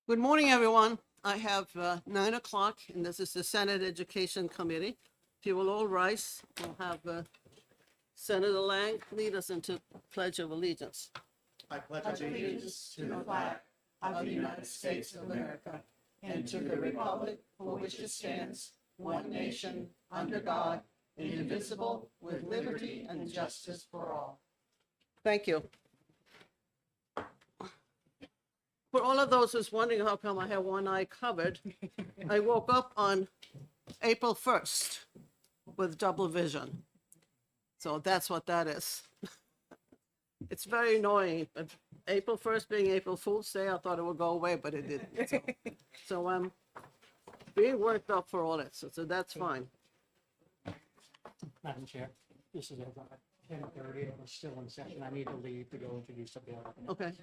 Good morning, everyone. I have 9 o'clock, and this is the Senate Education Committee. If you will all rise, we'll have Senator Lang lead us into Pledge of Allegiance. I pledge allegiance to the flag of the United States of America and to the republic for which it stands, one nation, under God, indivisible, with liberty and justice for all. Thank you. For all of those who's wondering how come I have one eye covered, I woke up on April 1st with double vision. So that's what that is. It's very annoying, but April 1st being April Fool's Day, I thought it would go away, but it didn't. So I'm being worked up for all that, so that's fine. Madam Chair, this is over at 10:30, we're still in session. I need to leave to go introduce the bill. Okay.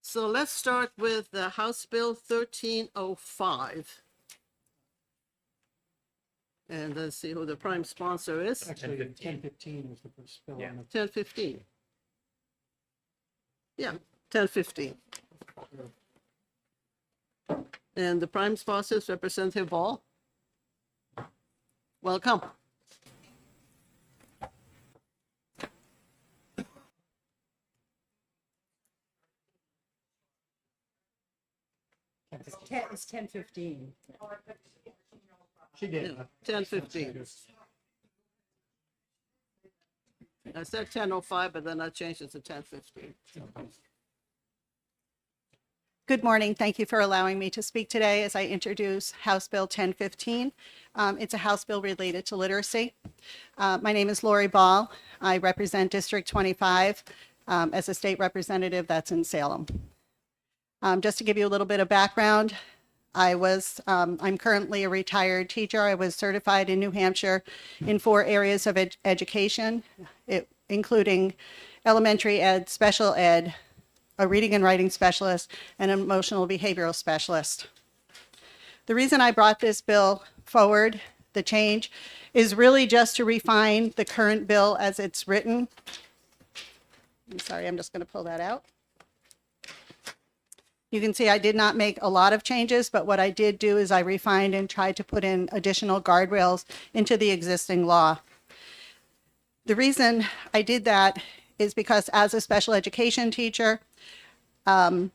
So let's start with House Bill 1305. And let's see who the prime sponsor is. Actually, 10:15 is the first bill on 1015. Yeah, 1015. And the prime sponsor is Representative Ball. Welcome. It's 10:15. She did. 10:15. I said 10:05, but then I changed it to 10:15. Good morning. Thank you for allowing me to speak today as I introduce House Bill 1015. It's a House bill related to literacy. My name is Lori Ball. I represent District 25 as a state representative that's in Salem. Just to give you a little bit of background, I'm currently a retired teacher. I was certified in New Hampshire in 4 areas of education, including elementary ed, special ed, a reading and writing specialist, and an emotional behavioral specialist. The reason I brought this bill forward, the change, is really just to refine the current bill as it's written. I'm sorry, I'm just going to pull that out. You can see I did not make a lot of changes, but what I did do is I refined and tried to put in additional guardrails into the existing law. The reason I did that is because as a special education teacher, I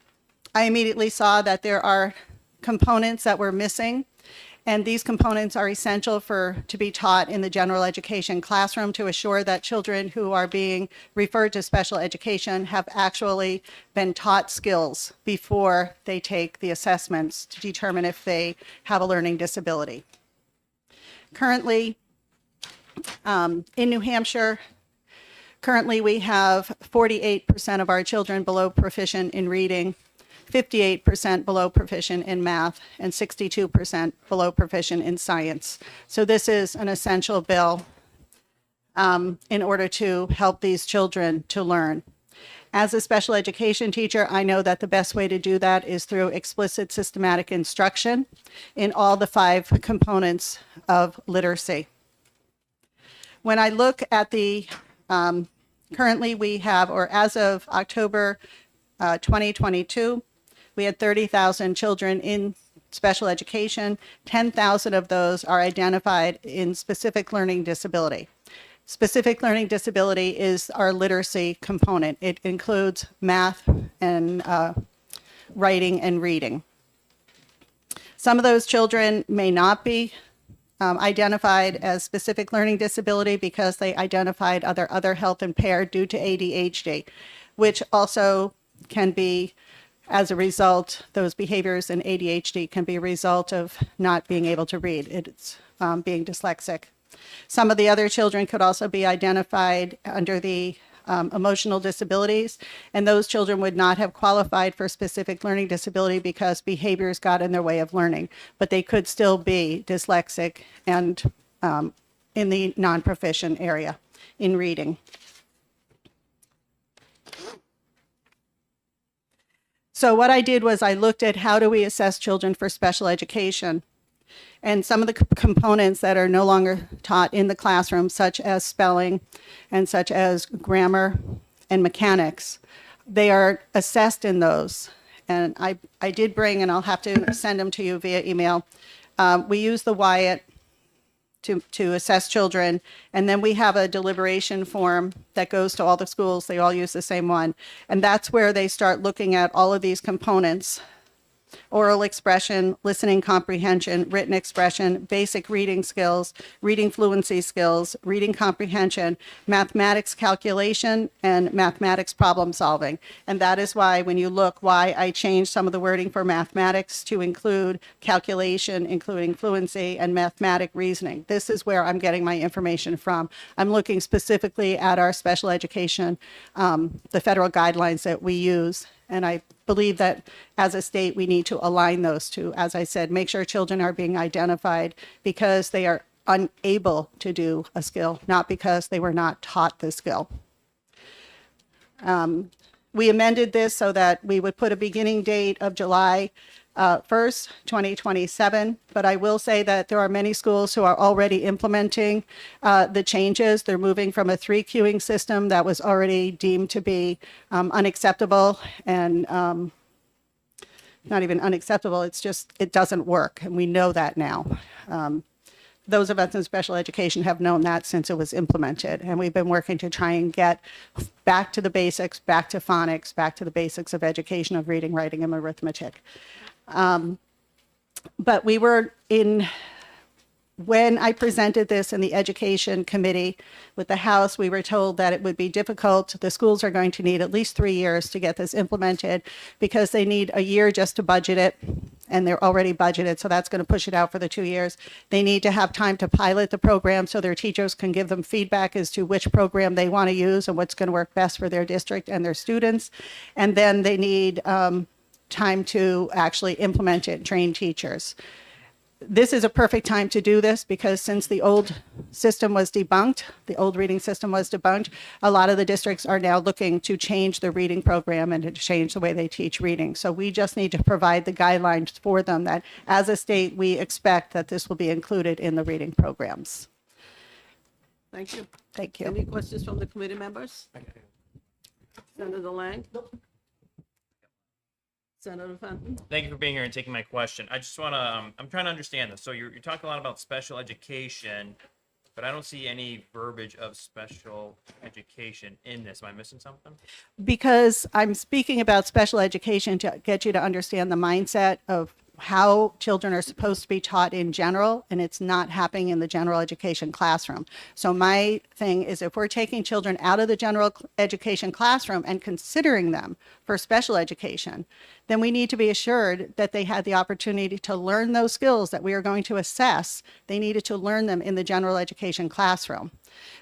immediately saw that there are components that were missing, and these components are essential to be taught in the general education classroom to assure that children who are being referred to special education have actually been taught skills before they take the assessments to determine if they have a learning disability. Currently, in New Hampshire, we have 48% of our children below proficient in reading, 58% below proficient in math, and 62% below proficient in science. So this is an essential bill in order to help these children to learn. As a special education teacher, I know that the best way to do that is through explicit systematic instruction in all the 5 components of literacy. When I look at the currently we have, or as of October 2022, we had 30,000 children in special education. 10,000 of those are identified in specific learning disability. Specific learning disability is our literacy component. It includes math and writing and reading. Some of those children may not be identified as specific learning disability because they identified other health impaired due to ADHD, which also can be, as a result, those behaviors in ADHD can be a result of not being able to read. It's being dyslexic. Some of the other children could also be identified under the emotional disabilities, and those children would not have qualified for specific learning disability because behaviors got in their way of learning, but they could still be dyslexic and in the non-proficient area in reading. So what I did was I looked at how do we assess children for special education. And some of the components that are no longer taught in the classroom, such as spelling and such as grammar and mechanics, they are assessed in those. and I did bring, and I'll have to send them to you via email. We use the Wyatt to assess children, and then we have a deliberation form that goes to all the schools. They all use the same one, and that's where they start looking at all of these components: oral expression, listening comprehension, written expression, basic reading skills, reading fluency skills, reading comprehension, mathematics calculation, and mathematics problem solving. And that is why, when you look, why I changed some of the wording for mathematics to include calculation, including fluency, and mathematic reasoning. This is where I'm getting my information from. I'm looking specifically at our special education, the federal guidelines that we use. And I believe that as a state, we need to align those two. As I said, make sure children are being identified because they are unable to do a skill, not because they were not taught the skill. We amended this so that we would put a beginning date of July 1st, 2027. But I will say that there are many schools who are already implementing the changes. They're moving from a 3 queuing system that was already deemed to be unacceptable, and not even unacceptable, it's just, it doesn't work. And we know that now. Those of us in special education have known that since it was implemented. And we've been working to try and get back to the basics, back to phonics, back to the basics of education of reading, writing, and arithmetic. But we were when I presented this in the education committee with the House, we were told that it would be difficult. The schools are going to need at least 3 years to get this implemented because they need a year just to budget it, and they're already budgeted, so that's going to push it out for the 2 years. They need to have time to pilot the program so their teachers can give them feedback as to which program they want to use and what's going to work best for their district and their students. And then they need time to actually implement it and train teachers. This is a perfect time to do this because since the old system was debunked, the old reading system was debunked, a lot of the districts are now looking to change the reading program and to change the way they teach reading. So we just need to provide the guidelines for them that as a state, we expect that this will be included in the reading programs. Thank you. Thank you. Any questions from the committee members? Senator Lang? Senator Fenton? Thank you for being here and taking my question. I just want to, I'm trying to understand this. So you're talking a lot about special education, but I don't see any verbiage of special education in this. Am I missing something? Because I'm speaking about special education to get you to understand the mindset of how children are supposed to be taught in general, and it's not happening in the general education classroom. So my thing is, if we're taking children out of the general education classroom and considering them for special education, then we need to be assured that they had the opportunity to learn those skills that we are going to assess. They needed to learn them in the general education classroom.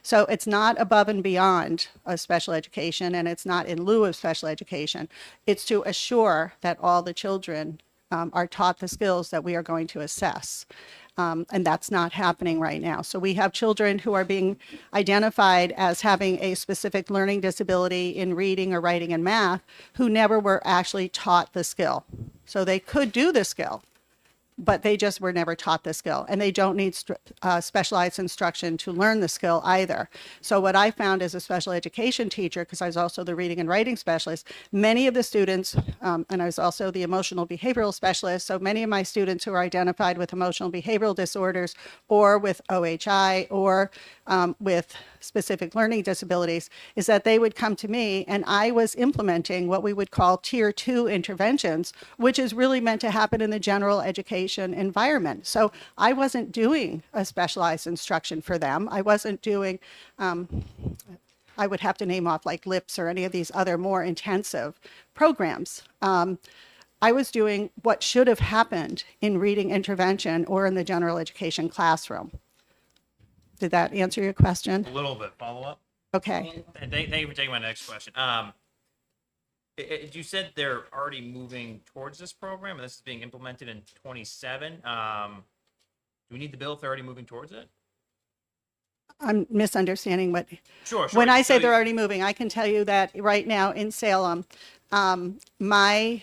So it's not above and beyond a special education, and it's not in lieu of special education. It's to assure that all the children are taught the skills that we are going to assess. And that's not happening right now. So we have children who are being identified as having a specific learning disability in reading or writing and math who never were actually taught the skill. So they could do the skill, but they just were never taught the skill, and they don't need specialized instruction to learn the skill either. So what I found as a special education teacher, because I was also the reading and writing specialist, many of the students, and I was also the emotional behavioral specialist, so many of my students who are identified with emotional behavioral disorders or with OHI or with specific learning disabilities, is that they would come to me and I was implementing what we would call tier 2 interventions, which is really meant to happen in the general education environment. So I wasn't doing a specialized instruction for them. I wasn't doing, I would have to name off like LIPS or any of these other more intensive programs. I was doing what should have happened in reading intervention or in the general education classroom. Did that answer your question? A little bit. Follow up? Okay. And thank you for taking my next question. You said they're already moving towards this program, and this is being implemented in 27. Do we need the bill if they're already moving towards it? I'm misunderstanding what. Sure. When I say So they're already moving, I can tell you that right now in Salem, my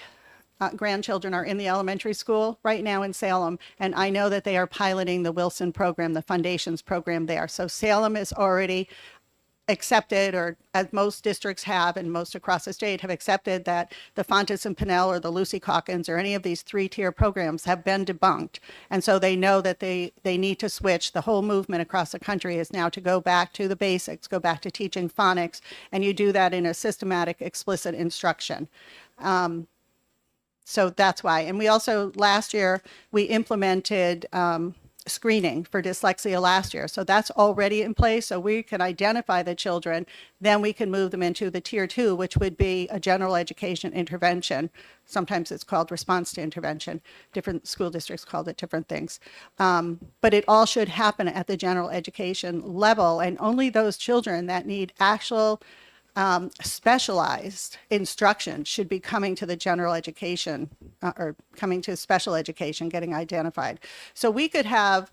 grandchildren are in the elementary school right now in Salem, and I know that they are piloting the Wilson program, the Foundations program there. So Salem is already accepted, or as most districts have and most across the state have accepted, that the Fontes and Pinnell or the Lucy Calkins or any of these 3-tier programs have been debunked. And so they know that they need to switch. The whole movement across the country is now to go back to the basics, go back to teaching phonics, and you do that in a systematic, explicit instruction. So that's why. And we also, last year, we implemented screening for dyslexia last year. So that's already in place. So we can identify the children, then we can move them into the tier 2, which would be a general education intervention. Sometimes it's called response to intervention. Different school districts called it different things. But it all should happen at the general education level, and only those children that need actual specialized instruction should be coming to the general education or coming to special education, getting identified. So we could have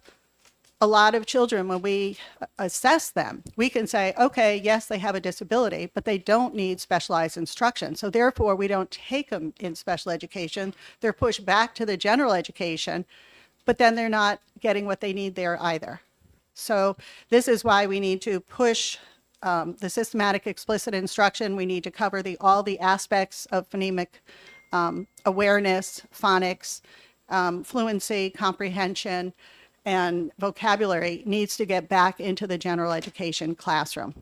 a lot of children, when we assess them, we can say, okay, yes, they have a disability, but they don't need specialized instruction. So therefore, we don't take them in special education. They're pushed back to the general education, but then they're not getting what they need there either. So this is why we need to push the systematic explicit instruction. We need to cover all the aspects of phonemic awareness, phonics, fluency, comprehension, and vocabulary needs to get back into the general education classroom.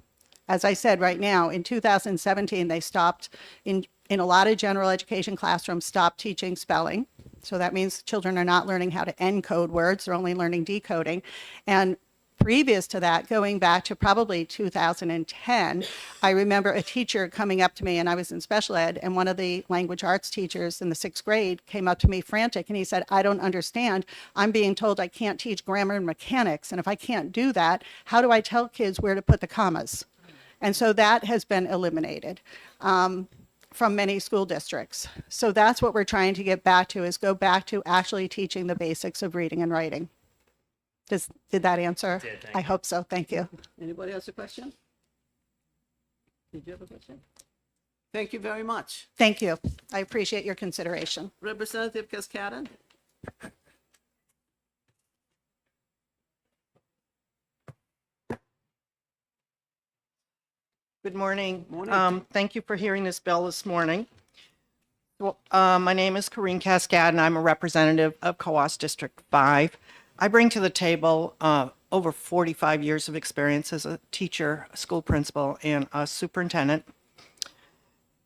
As I said, right now, in 2017, they stopped, in a lot of general education classrooms, stopped teaching spelling. So that means children are not learning how to encode words, they're only learning decoding. And previous to that, going back to probably 2010, I remember a teacher coming up to me, and I was in special ed, and one of the language arts teachers in the 6th grade came up to me frantic, and he said, I don't understand. I'm being told I can't teach grammar and mechanics, and if I can't do that, how do I tell kids where to put the commas? And so that has been eliminated from many school districts. So that's what we're trying to get back to, is go back to actually teaching the basics of reading and writing. Did that answer? It did, thank I you. hope so. Thank you. Anybody else a question? Did you have a question? Thank you very much. Thank you. I appreciate your consideration. Representative Cascadon? Good morning. Morning. Thank you for hearing this bill this morning. Well, my name is Corinne Cascade, and I'm a representative of Coos District 5. I bring to the table over 45 years of experience as a teacher, a school principal, and a superintendent.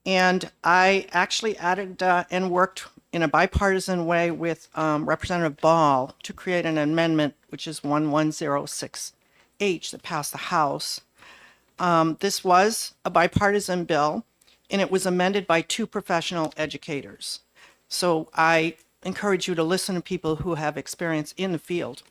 And I actually added and worked in a bipartisan way with Representative Ball to create an amendment, which is 1106H, that passed the House. This was a bipartisan bill, and it was amended by 2 professional educators. So I encourage you to listen to people who have experience in the field.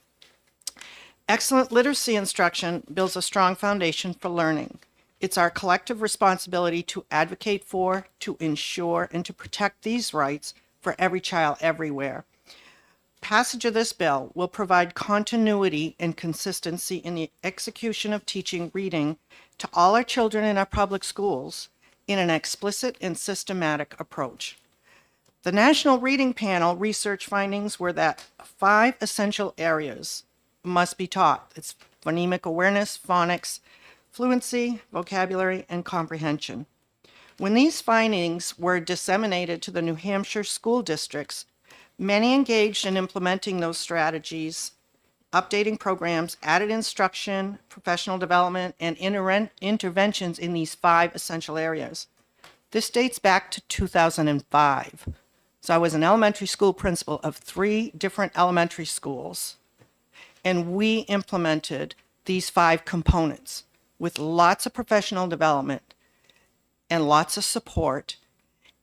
Excellent literacy instruction builds a strong foundation for learning. It's our collective responsibility to advocate for, to ensure, and to protect these rights for every child everywhere. Passage of this bill will provide continuity and consistency in the execution of teaching reading to all our children in our public schools in an explicit and systematic approach. The National Reading Panel research findings were that 5 essential areas must be taught. It's phonemic awareness, phonics, fluency, vocabulary, and comprehension. When these findings were disseminated to the New Hampshire school districts, many engaged in implementing those strategies, updating programs, added instruction, professional development, and interventions in these 5 essential areas. This dates back to 2005. So I was an elementary school principal of 3 different elementary schools, and we implemented these 5 components with lots of professional development and lots of support.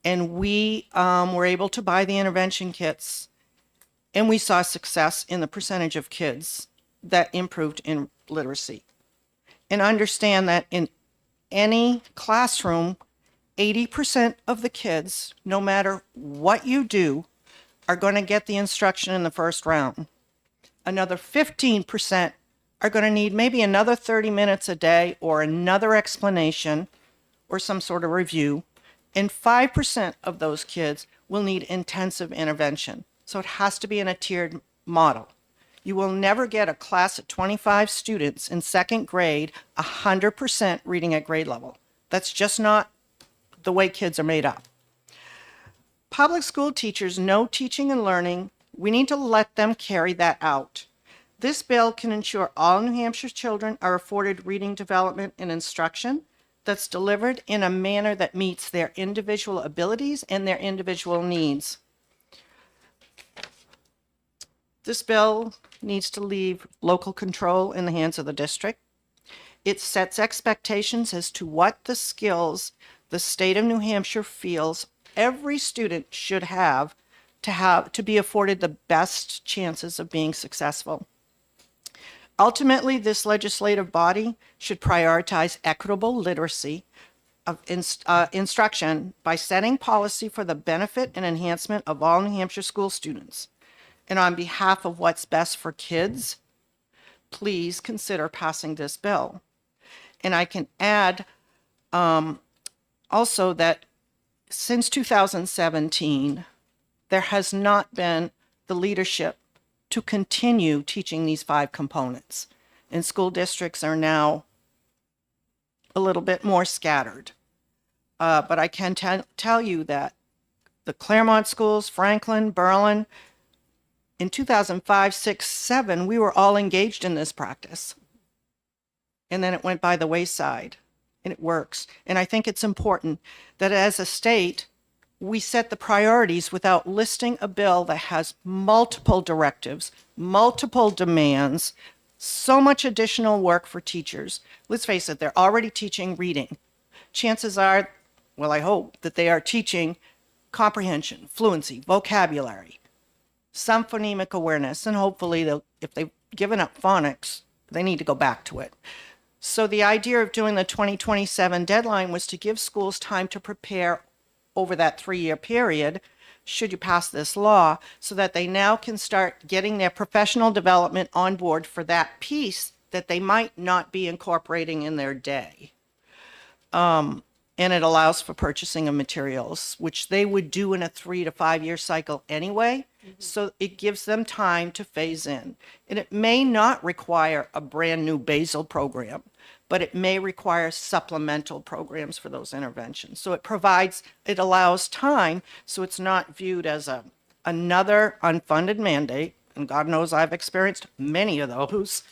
And we were able to buy the intervention kits, and we saw success in the percentage of kids that improved in literacy. And understand that in any classroom, 80% of the kids, no matter what you do, are going to get the instruction in the first round. Another 15% are going to need maybe another 30 minutes a day or another explanation or some sort of review. And 5% of those kids will need intensive intervention. So it has to be in a tiered model. You will never get a class of 25 students in second grade 100% reading at grade level. That's just not the way kids are made up. Public school teachers know teaching and learning. We need to let them carry that out. This bill can ensure all New Hampshire children are afforded reading development and instruction that's delivered in a manner that meets their individual abilities and their individual needs. This bill needs to leave local control in the hands of the district. It sets expectations as to what the skills the state of New Hampshire feels every student should have to be afforded the best chances of being successful. Ultimately, this legislative body should prioritize equitable literacy of instruction by setting policy for the benefit and enhancement of all New Hampshire school students. And on behalf of what's best for kids, please consider passing this bill. And I can add also that since 2017, there has not been the leadership to continue teaching these 5 components. And school districts are now a little bit more scattered. But I can tell you that the Claremont schools, Franklin, Berlin, in 2005, 6, 7, we were all engaged in this practice. And then it went by the wayside, and it works. And I think it's important that as a state, we set the priorities without listing a bill that has multiple directives, multiple demands, so much additional work for teachers. Let's face it, they're already teaching reading. Chances are, well, I hope that they are teaching comprehension, fluency, vocabulary, some phonemic awareness, and hopefully if they've given up phonics, they need to go back to it. So the idea of doing the 2027 deadline was to give schools time to prepare over that 3-year period, should you pass this law, so that they now can start getting their professional development on board for that piece that they might not be incorporating in their day. And it allows for purchasing of materials, which they would do in a 3 to 5 year cycle anyway. So it gives them time to phase in. And it may not require a brand new basal program, but it may require supplemental programs for those interventions. So it allows time, so it's not viewed as another unfunded mandate. And God knows I've experienced many of those.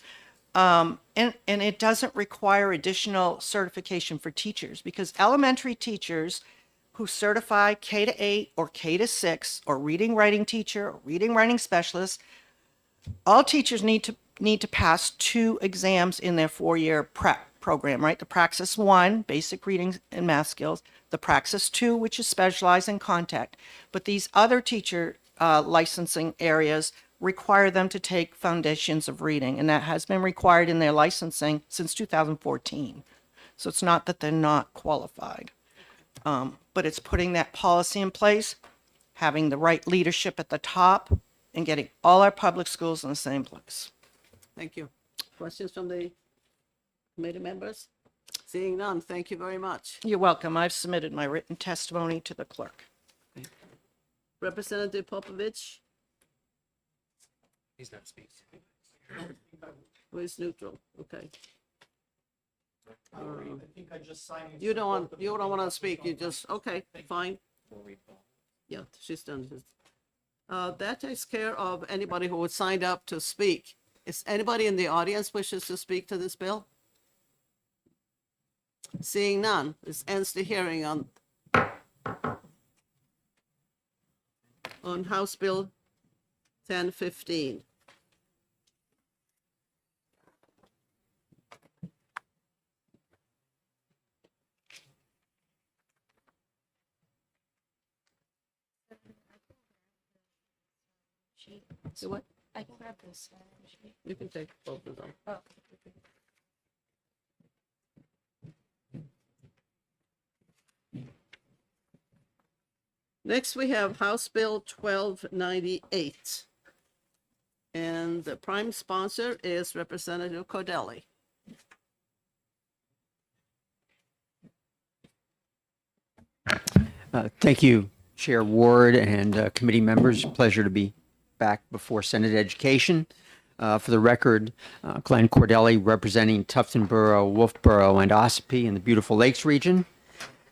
And it doesn't require additional certification for teachers, because elementary teachers who certify K to 8 or K to 6 or reading writing teacher or reading writing specialist, all teachers need to pass 2 exams in their 4-year prep program, right? The Praxis 1, basic reading and math skills, the Praxis 2, which is specialized in contact. But these other teacher licensing areas require them to take foundations of reading, and that has been required in their licensing since 2014. So it's not that they're not qualified, but it's putting that policy in place, having the right leadership at the top, and getting all our public schools in the same place. Thank you. Questions from the committee members? Seeing none, thank you very much. You're welcome. I've submitted my written testimony to the clerk. Representative Popovich, He's not speaking. who is neutral? Okay. I think I just signed. You don't want to speak, you just, okay, fine. Yeah, she's done this. That takes care of anybody who would sign up to speak. Is anybody in the audience wishes to speak to this bill? Seeing none, this ends the hearing on House Bill 1015. So what? I can grab this. You can take both of them. Oh. Next, we have House Bill 1298. And the prime sponsor is Representative Cordelli. Thank you, Chair Ward and committee members. Pleasure to be back before Senate Education. For the record, Glenn Cordelli representing Tufton Borough, Wolfboro, and Ossipee in the beautiful Lakes region.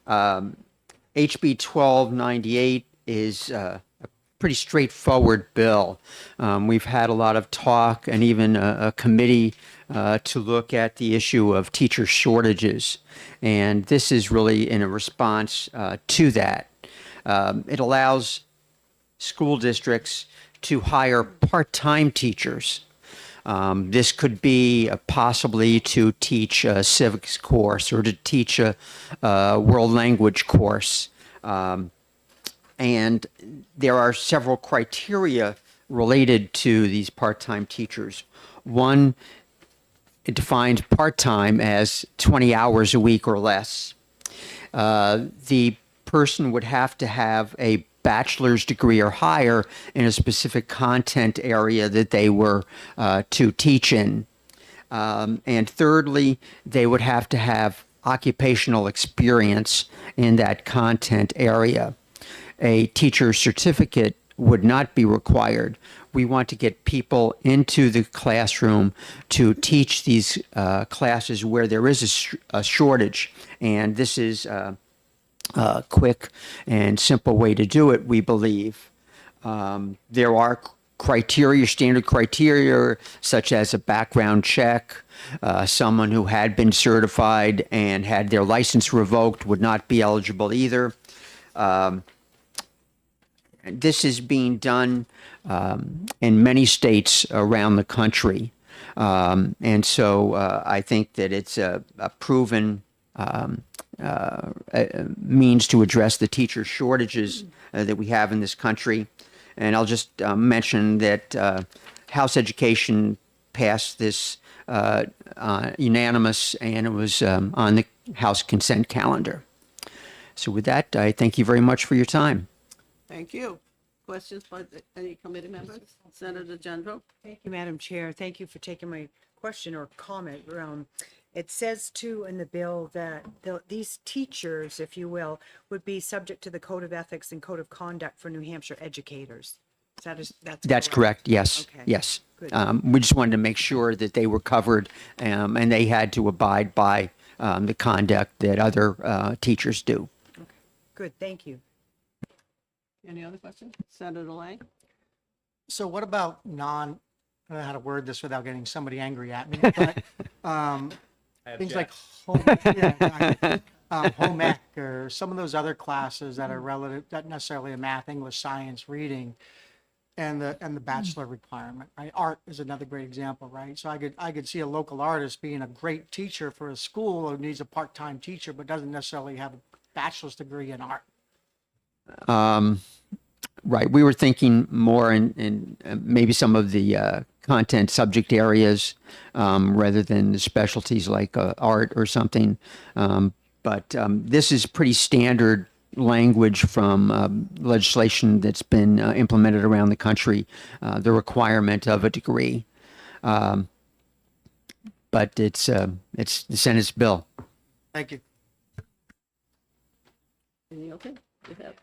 HB 1298 is a pretty straightforward bill. We've had a lot of talk and even a committee to look at the issue of teacher shortages. And this is really in a response to that. It allows school districts to hire part-time teachers. This could be possibly to teach a civics course or to teach a world language course. And there are several criteria related to these part-time teachers. One, it defines part-time as 20 hours a week or less. The person would have to have a bachelor's degree or higher in a specific content area that they were to teach in. And thirdly, they would have to have occupational experience in that content area. A teacher's certificate would not be required. We want to get people into the classroom to teach these classes where there is a shortage. And this is a quick and simple way to do it, we believe. There are criteria, standard criteria, such as a background check. Someone who had been certified and had their license revoked would not be eligible either. This is being done in many states around the country. And so I think that it's a proven means to address the teacher shortages that we have in this country. And I'll just mention that House Education passed this unanimous, and it was on the House consent calendar. So with that, I thank you very much for your time. Thank you. Questions by any committee members? Senator General? Thank you, Madam Chair. Thank you for taking my question or comment. It says too in the bill that these teachers, if you will, would be subject to the Code of Ethics and Code of Conduct for New Hampshire educators. That's correct. Yes. Okay. Yes. Good. We just wanted to make sure that they were covered, and they had to abide by the conduct that other teachers do. Good, thank you. Any other questions? Senator Lang? So what about I don't know how to word this without getting somebody angry at me, but things like home ec or some of those other classes that are relative, not necessarily a math, English, science, reading, and the bachelor requirement. Right? Art is another great example, right? So I could see a local artist being a great teacher for a school who needs a part-time teacher, but doesn't necessarily have a bachelor's degree in art. Right. We were thinking more in maybe some of the content subject areas rather than the specialties like art or something. But this is pretty standard language from legislation that's been implemented around the country, the requirement of a degree. But it's the Senate's bill. Thank you. Any okay? You have-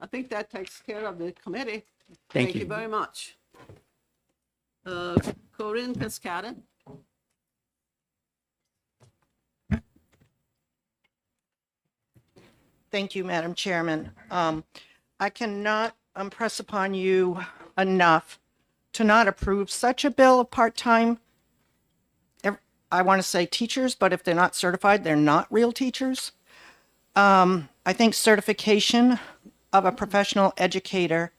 I think that takes care of the committee. Thank you. very much. Corinne Pescata? Thank you, Madam Chairman. I cannot impress upon you enough to not approve such a bill of part-time. I want to say teachers, but if they're not certified, they're not real teachers. I think certification of a professional educator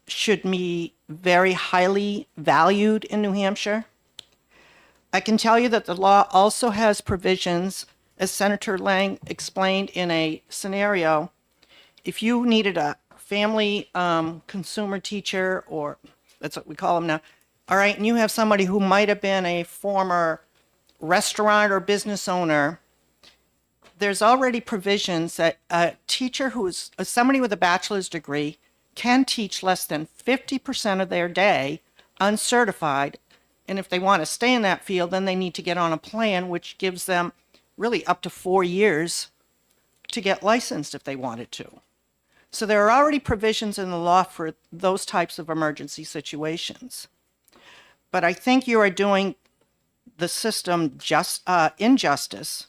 should be very highly valued in New Hampshire. I can tell you that the law also has provisions, as Senator Lang explained in a scenario, if you needed a family consumer teacher, or that's what we call them now, all right, and you have somebody who might have been a former restaurant or business owner, there's already provisions that a teacher who is somebody with a bachelor's degree can teach less than 50% of their day uncertified. And if they want to stay in that field, then they need to get on a plan which gives them really up to 4 years to get licensed if they wanted to. So there are already provisions in the law for those types of emergency situations. but I think you are doing the system just injustice.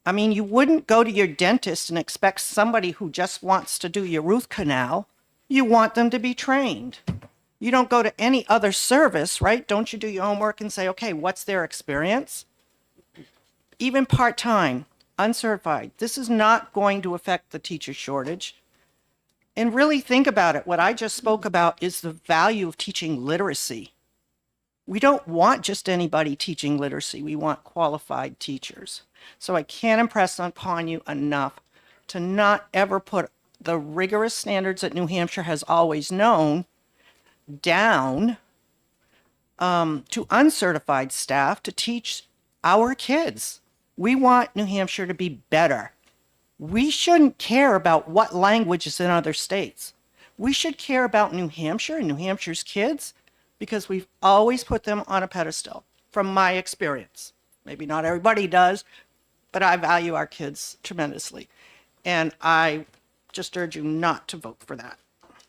I mean, you wouldn't go to your dentist and expect somebody who just wants to do your root canal. You want them to be trained. You don't go to any other service, right? Don't you do your homework and say, okay, what's their experience? Even part-time, uncertified, this is not going to affect the teacher shortage. And really think about it. What I just spoke about is the value of teaching literacy. We don't want just anybody teaching literacy. We want qualified teachers. So I can't impress upon you enough to not ever put the rigorous standards that New Hampshire has always known down to uncertified staff to teach our kids. We want New Hampshire to be better. We shouldn't care about what language is in other states. We should care about New Hampshire and New Hampshire's kids because we've always put them on a pedestal, from my experience. Maybe not everybody does, but I value our kids tremendously. And I just urge you not to vote for that.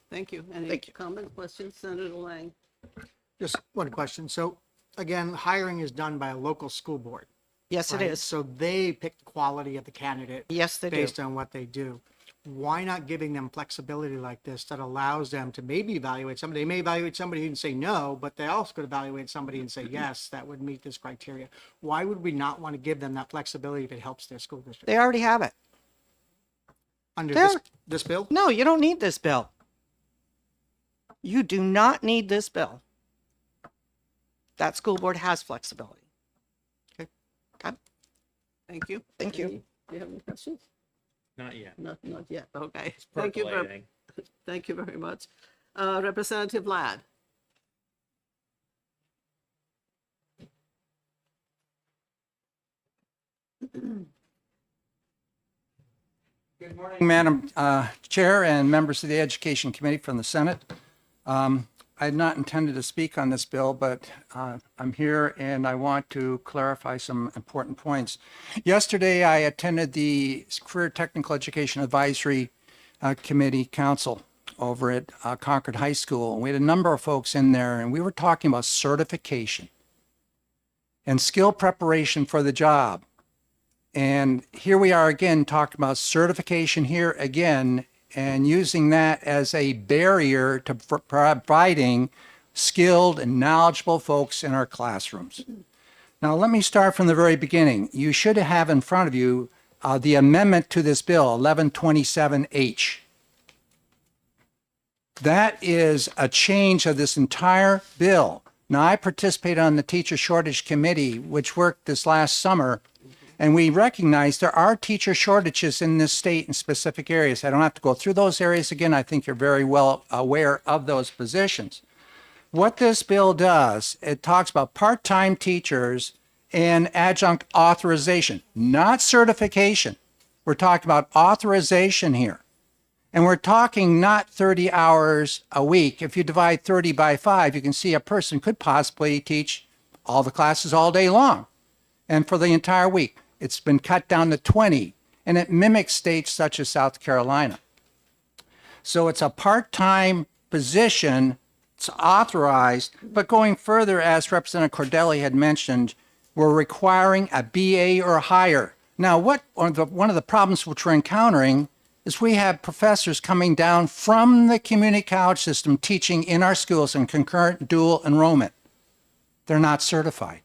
Thank you. Any Thank you. comment, questions, Senator Lang? Just one question. So again, hiring is done by a local school board. Yes, it right? is. So they pick the quality of the candidate Yes, they do. based on what they do. Why not giving them flexibility like this that allows them to maybe evaluate somebody? They may evaluate somebody and say no, but they also could evaluate somebody and say, yes, that would meet this criteria. Why would we not want to give them that flexibility if it helps their school district? They already have it. Under They're- this bill? No, you don't need this bill. You do not need this bill. That school board has flexibility. Okay. Okay. Thank you. Thank you. Do you have any questions? Not yet. Not yet. Okay. It's Thank you very, percolating. thank you very much. Representative Ladd. Good morning, Madam Chair and members of the Education Committee from the Senate. I had not intended to speak on this bill, but I'm here and I want to clarify some important points. Yesterday, I attended the Career Technical Education Advisory Committee Council over at Concord High School. We had a number of folks in there and we were talking about certification and skill preparation for the job. And here we are again talking about certification here again and using that as a barrier to providing skilled and knowledgeable folks in our classrooms. Now, let me start from the very beginning. You should have in front of you the amendment to this bill, 1127H. That is a change of this entire bill. Now, I participated on the Teacher Shortage Committee, which worked this last summer, and we recognize there are teacher shortages in this state in specific areas. I don't have to go through those areas again. I think you're very well aware of those positions. What this bill does, it talks about part-time teachers and adjunct authorization, not certification. We're talking about authorization here. And we're talking not 30 hours a week. If you divide 30 by 5, you can see a person could possibly teach all the classes all day long and for the entire week. It's been cut down to 20, and it mimics states such as South Carolina. So it's a part-time position, it's authorized, but going further, as Representative Cordelli had mentioned, we're requiring a BA or higher. Now, one of the problems which we're encountering is we have professors coming down from the community college system teaching in our schools in concurrent dual enrollment. They're not certified.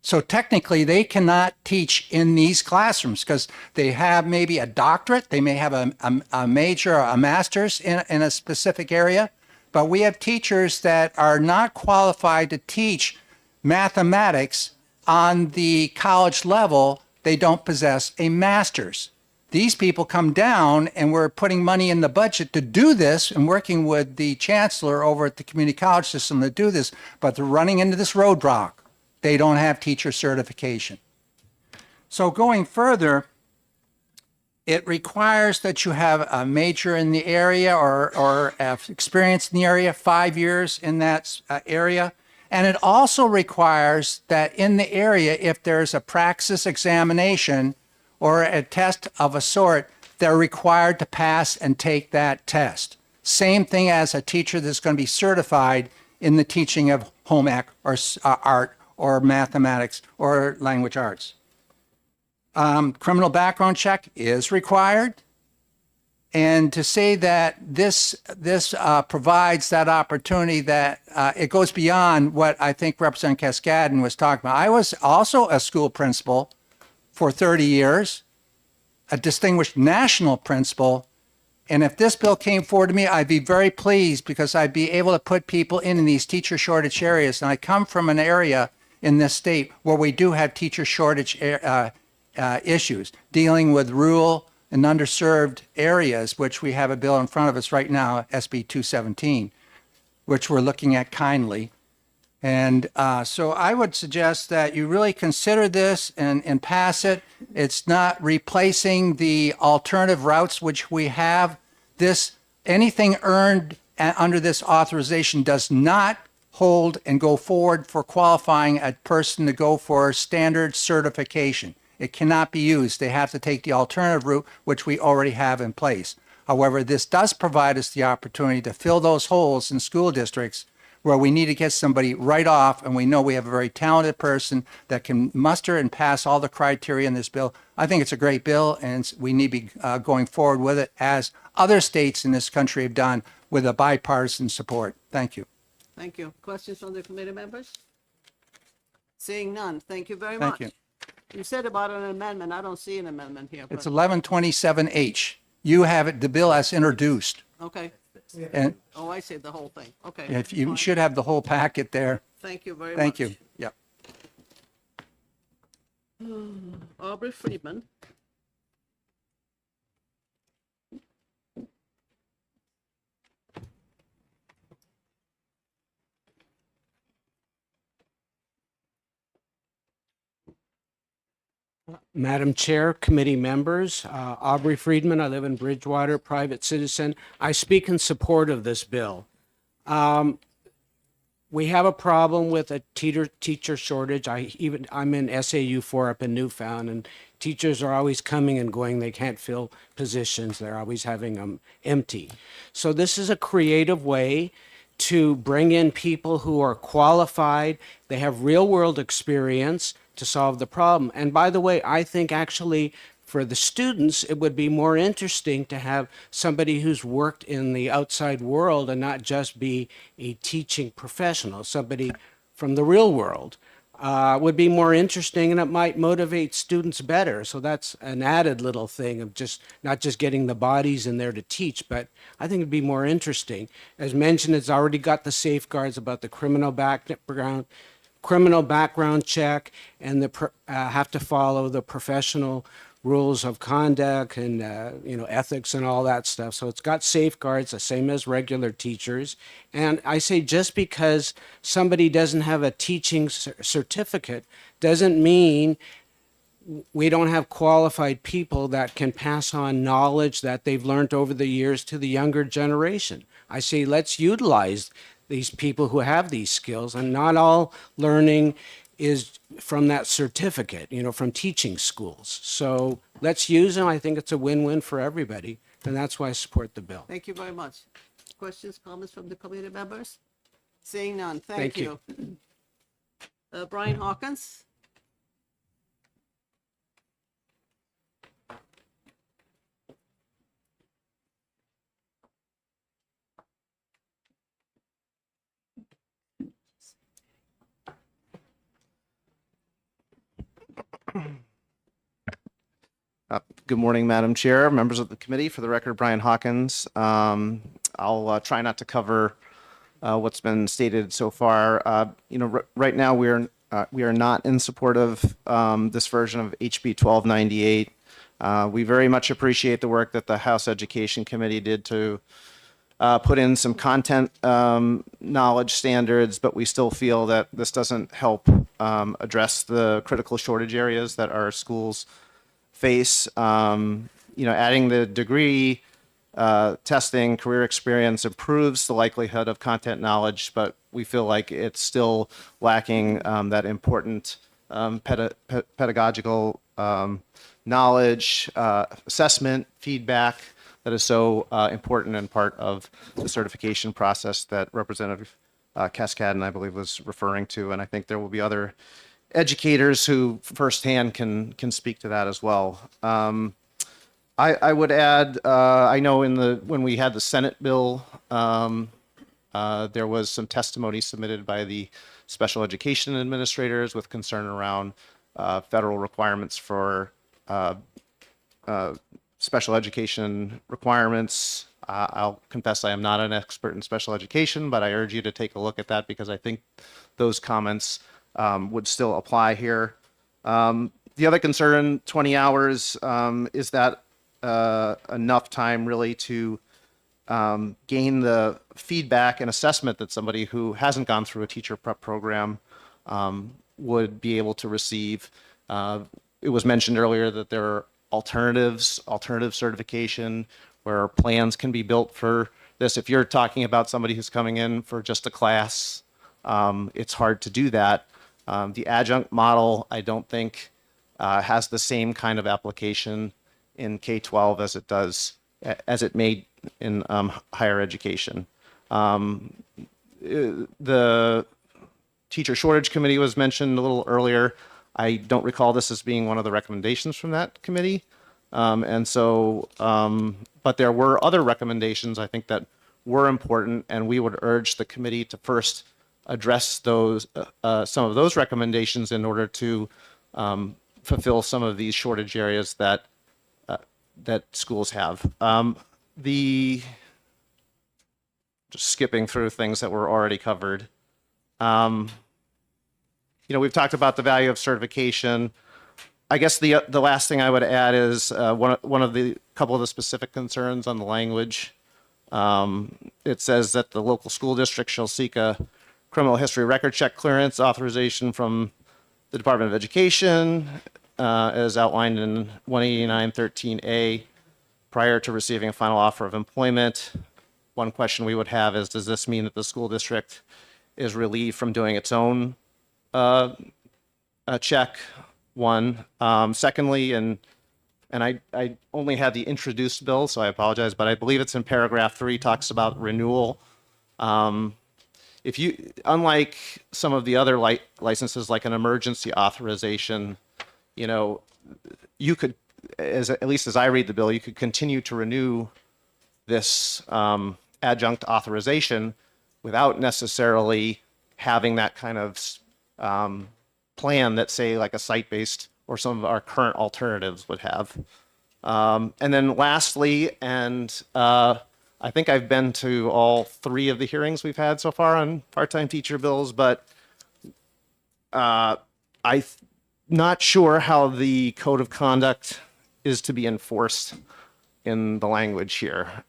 So technically, they cannot teach in these classrooms because they have maybe a doctorate, they may have a major or a master's in a specific area, but we have teachers that are not qualified to teach mathematics on the college level. They don't possess a master's. These people come down and we're putting money in the budget to do this and working with the chancellor over at the community college system to do this, but they're running into this roadblock. They don't have teacher certification. So going further, it requires that you have a major in the area or have experience in the area, 5 years in that area. And it also requires that in the area, if there's a praxis examination or a test of a sort, they're required to pass and take that test. Same thing as a teacher that's going to be certified in the teaching of home ec or art or mathematics or language arts. Criminal background check is required. And to say that this provides that opportunity, that it goes beyond what I think Representative Cascadin was talking about. I was also a school principal for 30 years, a distinguished national principal. And if this bill came forward to me, I'd be very pleased because I'd be able to put people in these teacher shortage areas. And I come from an area in this state where we do have teacher shortage issues, dealing with rural and underserved areas, which we have a bill in front of us right now, SB 217, which we're looking at kindly. And so I would suggest that you really consider this and pass it. It's not replacing the alternative routes which we have. Anything earned under this authorization does not hold and go forward for qualifying a person to go for standard certification. It cannot be used. They have to take the alternative route, which we already have in place. However, this does provide us the opportunity to fill those holes in school districts where we need to get somebody right off, and we know we have a very talented person that can muster and pass all the criteria in this bill. I think it's a great bill, and we need to be going forward with it as other states in this country have done with a bipartisan support. Thank you. Thank you. Questions from the committee members? Seeing none, thank you very much. Thank you. You said about an amendment. I don't see an amendment here. It's but- 1127H. You have it, the bill as introduced. Okay. And Oh, I see the whole thing. Okay. if you fine. should have the whole packet there. Thank you very much. Thank you. Yep. Aubrey Friedman. Madam Chair, committee members, Aubrey Friedman, I live in Bridgewater, private citizen. I speak in support of this bill. We have a problem with a teacher shortage. I'm in SAU 4 up in Newfound, and teachers are always coming and going. They can't fill positions. They're always having them empty. So this is a creative way to bring in people who are qualified. They have real world experience to solve the problem. And by the way, I think actually for the students, it would be more interesting to have somebody who's worked in the outside world and not just be a teaching professional, somebody from the real world. Would be more interesting, and it might motivate students better. So that's an added little thing of just not just getting the bodies in there to teach, but I think it'd be more interesting. As mentioned, it's already got the safeguards about the criminal background check, and have to follow the professional rules of conduct and ethics and all that stuff. So it's got safeguards, the same as regular teachers. And I say just because somebody doesn't have a teaching certificate doesn't mean we don't have qualified people that can pass on knowledge that they've learned over the years to the younger generation. I say let's utilize these people who have these skills, and not all learning is from that certificate, from teaching schools. So let's use them. I think it's a win-win for everybody, and that's why I support the bill. Thank you very much. Questions, comments from the committee members? Seeing none, thank Thank you. you. Brian Hawkins? Good morning, Madam Chair, members of the committee. For the record, Brian Hawkins. I'll try not to cover what's been stated so far. Right now we are not in support of this version of HB 1298. We very much appreciate the work that the House Education Committee did to put in some content knowledge standards, but we still feel that this doesn't help address the critical shortage areas that our schools face. Adding the degree, testing, career experience improves the likelihood of content knowledge, but we feel like it's still lacking that important pedagogical knowledge, assessment, feedback that is so important and part of the certification process that Representative Cascadin, I believe, was referring to, and I think there will be other educators who firsthand can speak to that as well. I would add, I know when we had the Senate bill, there was some testimony submitted by the special education administrators with concern around federal requirements for special education requirements. I'll confess I am not an expert in special education, but I urge you to take a look at that because I think those comments would still apply here. The other concern, 20 hours, is that enough time really to gain the feedback and assessment that somebody who hasn't gone through a teacher prep program would be able to receive. It was mentioned earlier that there are alternative certification where plans can be built for this. If you're talking about somebody who's coming in for just a class, it's hard to do that. The adjunct model, I don't think, has the same kind of application in K-12 as it may in higher education. The teacher shortage committee was mentioned a little earlier. I don't recall this as being one of the recommendations from that committee. But there were other recommendations I think that were important, and we would urge the committee to first address those, some of those recommendations in order to fulfill some of these shortage areas that schools have. Just skipping through things that were already covered. We've talked about the value of certification. I guess the last thing I would add is one of the couple of the specific concerns on the language. It says that the local school district shall seek a criminal history record check clearance authorization from the Department of Education, as outlined in 189.13a, prior to receiving a final offer of employment. One question we would have is, does this mean that the school district is relieved from doing its own check? One. Secondly, and I only had the introduced bill, so I apologize, but I believe it's in paragraph 3, talks about renewal. Unlike some of the other licenses, like an emergency authorization, you could, at least as I read the bill, you could continue to renew this adjunct authorization without necessarily having that kind of plan that, say, like a site-based or some of our current alternatives would have. And then lastly, and I think I've been to all 3 of the hearings we've had so far on part-time teacher bills, but I'm not sure how the code of conduct is to be enforced in the language here.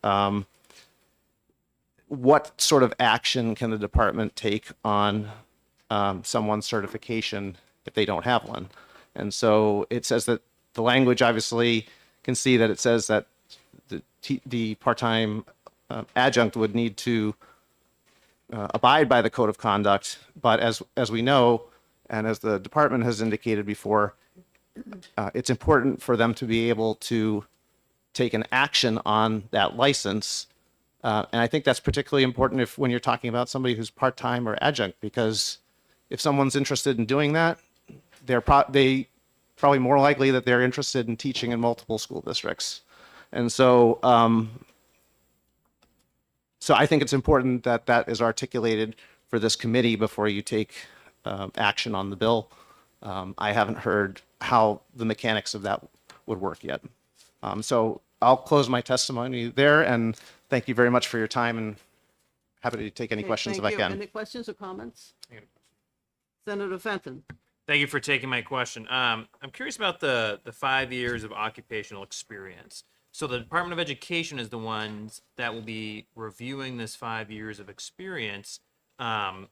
What sort of action can the department take on someone's certification if they don't have one? And so it says that the language obviously can see that it says that the part-time adjunct would need to abide by the code of conduct, but as we know, and as the department has indicated before, it's important for them to be able to take an action on that license. And I think that's particularly important when you're talking about somebody who's part-time or adjunct, because if someone's interested in doing that, they probably more likely that they're interested in teaching in multiple school districts. And so, so I think it's important that that is articulated for this committee before you take action on the bill. I haven't heard how the mechanics of that would work yet. So I'll close my testimony there, and thank you very much for your time, and happy to take any questions if I Thank you. can. Any questions or comments? Senator Fenton. Thank you for taking my question. I'm curious about the 5 years of occupational experience. So the Department of Education is the ones that will be reviewing this 5 years of experience. I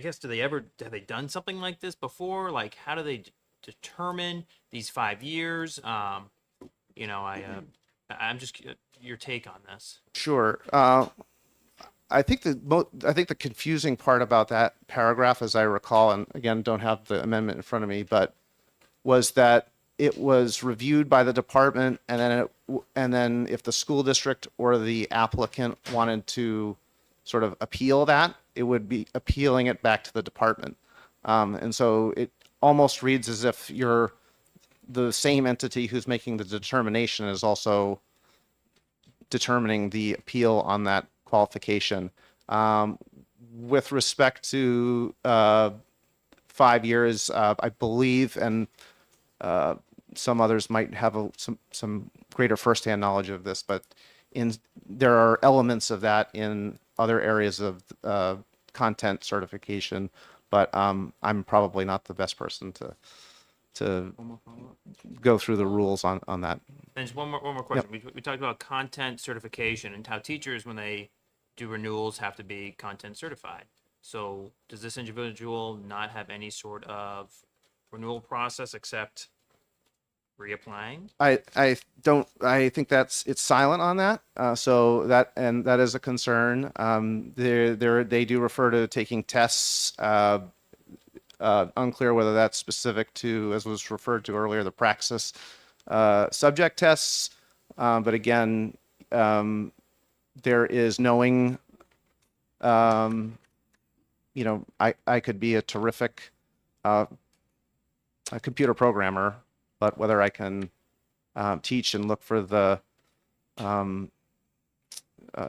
guess, have they done something like this before? Like, how do they determine these 5 years? I'm just your take on this. Sure. I think the confusing part about that paragraph, as I recall, and again, don't have the amendment in front of me, but was that it was reviewed by the department, and then if the school district or the applicant wanted to sort of appeal that, it would be appealing it back to the department. And so it almost reads as if you're the same entity who's making the determination is also determining the appeal on that qualification. With respect to 5 years, I believe, and some others might have some greater firsthand knowledge of this, but there are elements of that in other areas of content certification. But I'm probably not the best person to go through the rules on that. And just one more question. We talked about content certification and how teachers, when they do renewals, have to be content certified. So does this individual not have any sort of renewal process except reapplying? I think it's silent on that. So that is a concern. They do refer to taking tests. Unclear whether that's specific to, as was referred to earlier, the Praxis subject tests. But again, there is knowing, I could be a terrific a computer programmer, but whether I can teach and look for the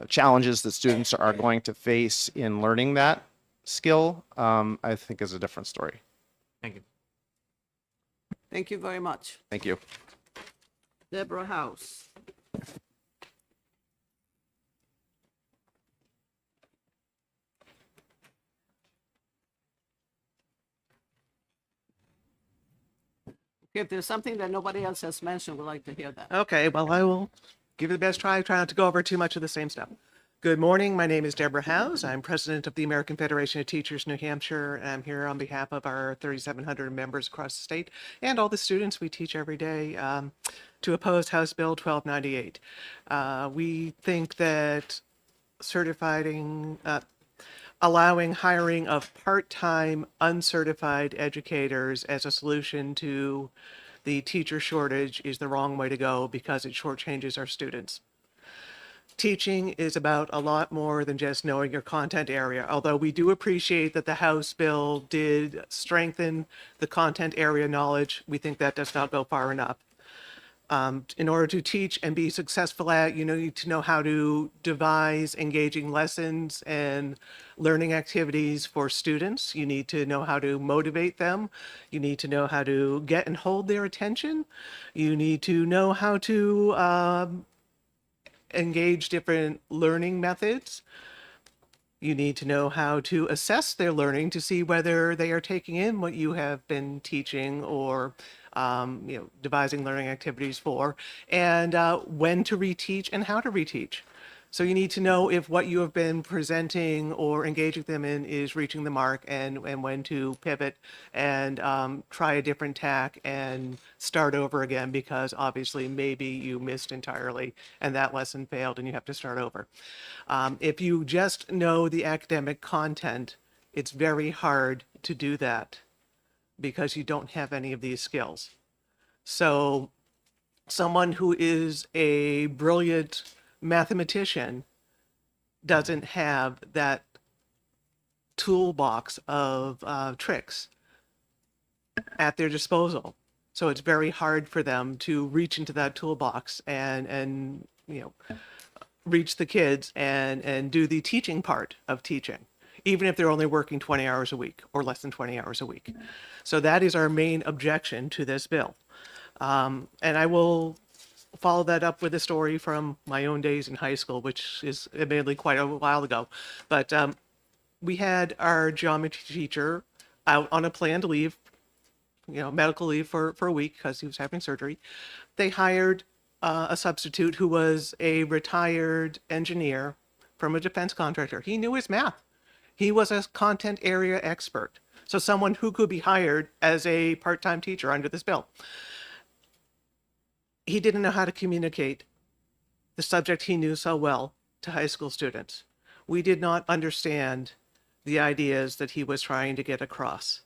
challenges that students are going to face in learning that skill, I think is a different story. Thank you. Thank you very much. Thank you. Deborah House. If there's something that nobody else has mentioned, we'd like to hear that. Okay, well, I will give it the best try. Try not to go over too much of the same stuff. Good morning. My name is Deborah Howes. I'm president of the American Federation of Teachers New Hampshire, and I'm here on behalf of our 3,700 members across the state and all the students we teach every day to oppose House Bill 1298. We think that allowing hiring of part-time uncertified educators as a solution to the teacher shortage is the wrong way to go because it shortchanges our students. Teaching is about a lot more than just knowing your content area, although we do appreciate that the House bill did strengthen the content area knowledge. We think that does not go far enough. In order to teach and be successful at, you need to know how to devise engaging lessons and learning activities for students. You need to know how to motivate them. You need to know how to get and hold their attention. You need to know how to engage different learning methods. You need to know how to assess their learning to see whether they are taking in what you have been teaching or devising learning activities for, and when to reteach and how to reteach. So you need to know if what you have been presenting or engaging them in is reaching the mark, and when to pivot and try a different tack and start over again, because obviously maybe you missed entirely and that lesson failed and you have to start over. If you just know the academic content, it's very hard to do that because you don't have any of these skills. So someone who is a brilliant mathematician doesn't have that toolbox of tricks at their disposal. So it's very hard for them to reach into that toolbox and reach the kids and do the teaching part of teaching, even if they're only working 20 hours a week or less than 20 hours a week. So that is our main objection to this bill. And I will follow that up with a story from my own days in high school, which is admittedly quite a while ago. But we had our geometry teacher out on a planned leave, medical leave for a week because he was having surgery. They hired a substitute who was a retired engineer from a defense contractor. He knew his math. He was a content area expert. So someone who could be hired as a part-time teacher under this bill. He didn't know how to communicate the subject he knew so well to high school students. We did not understand the ideas that he was trying to get across.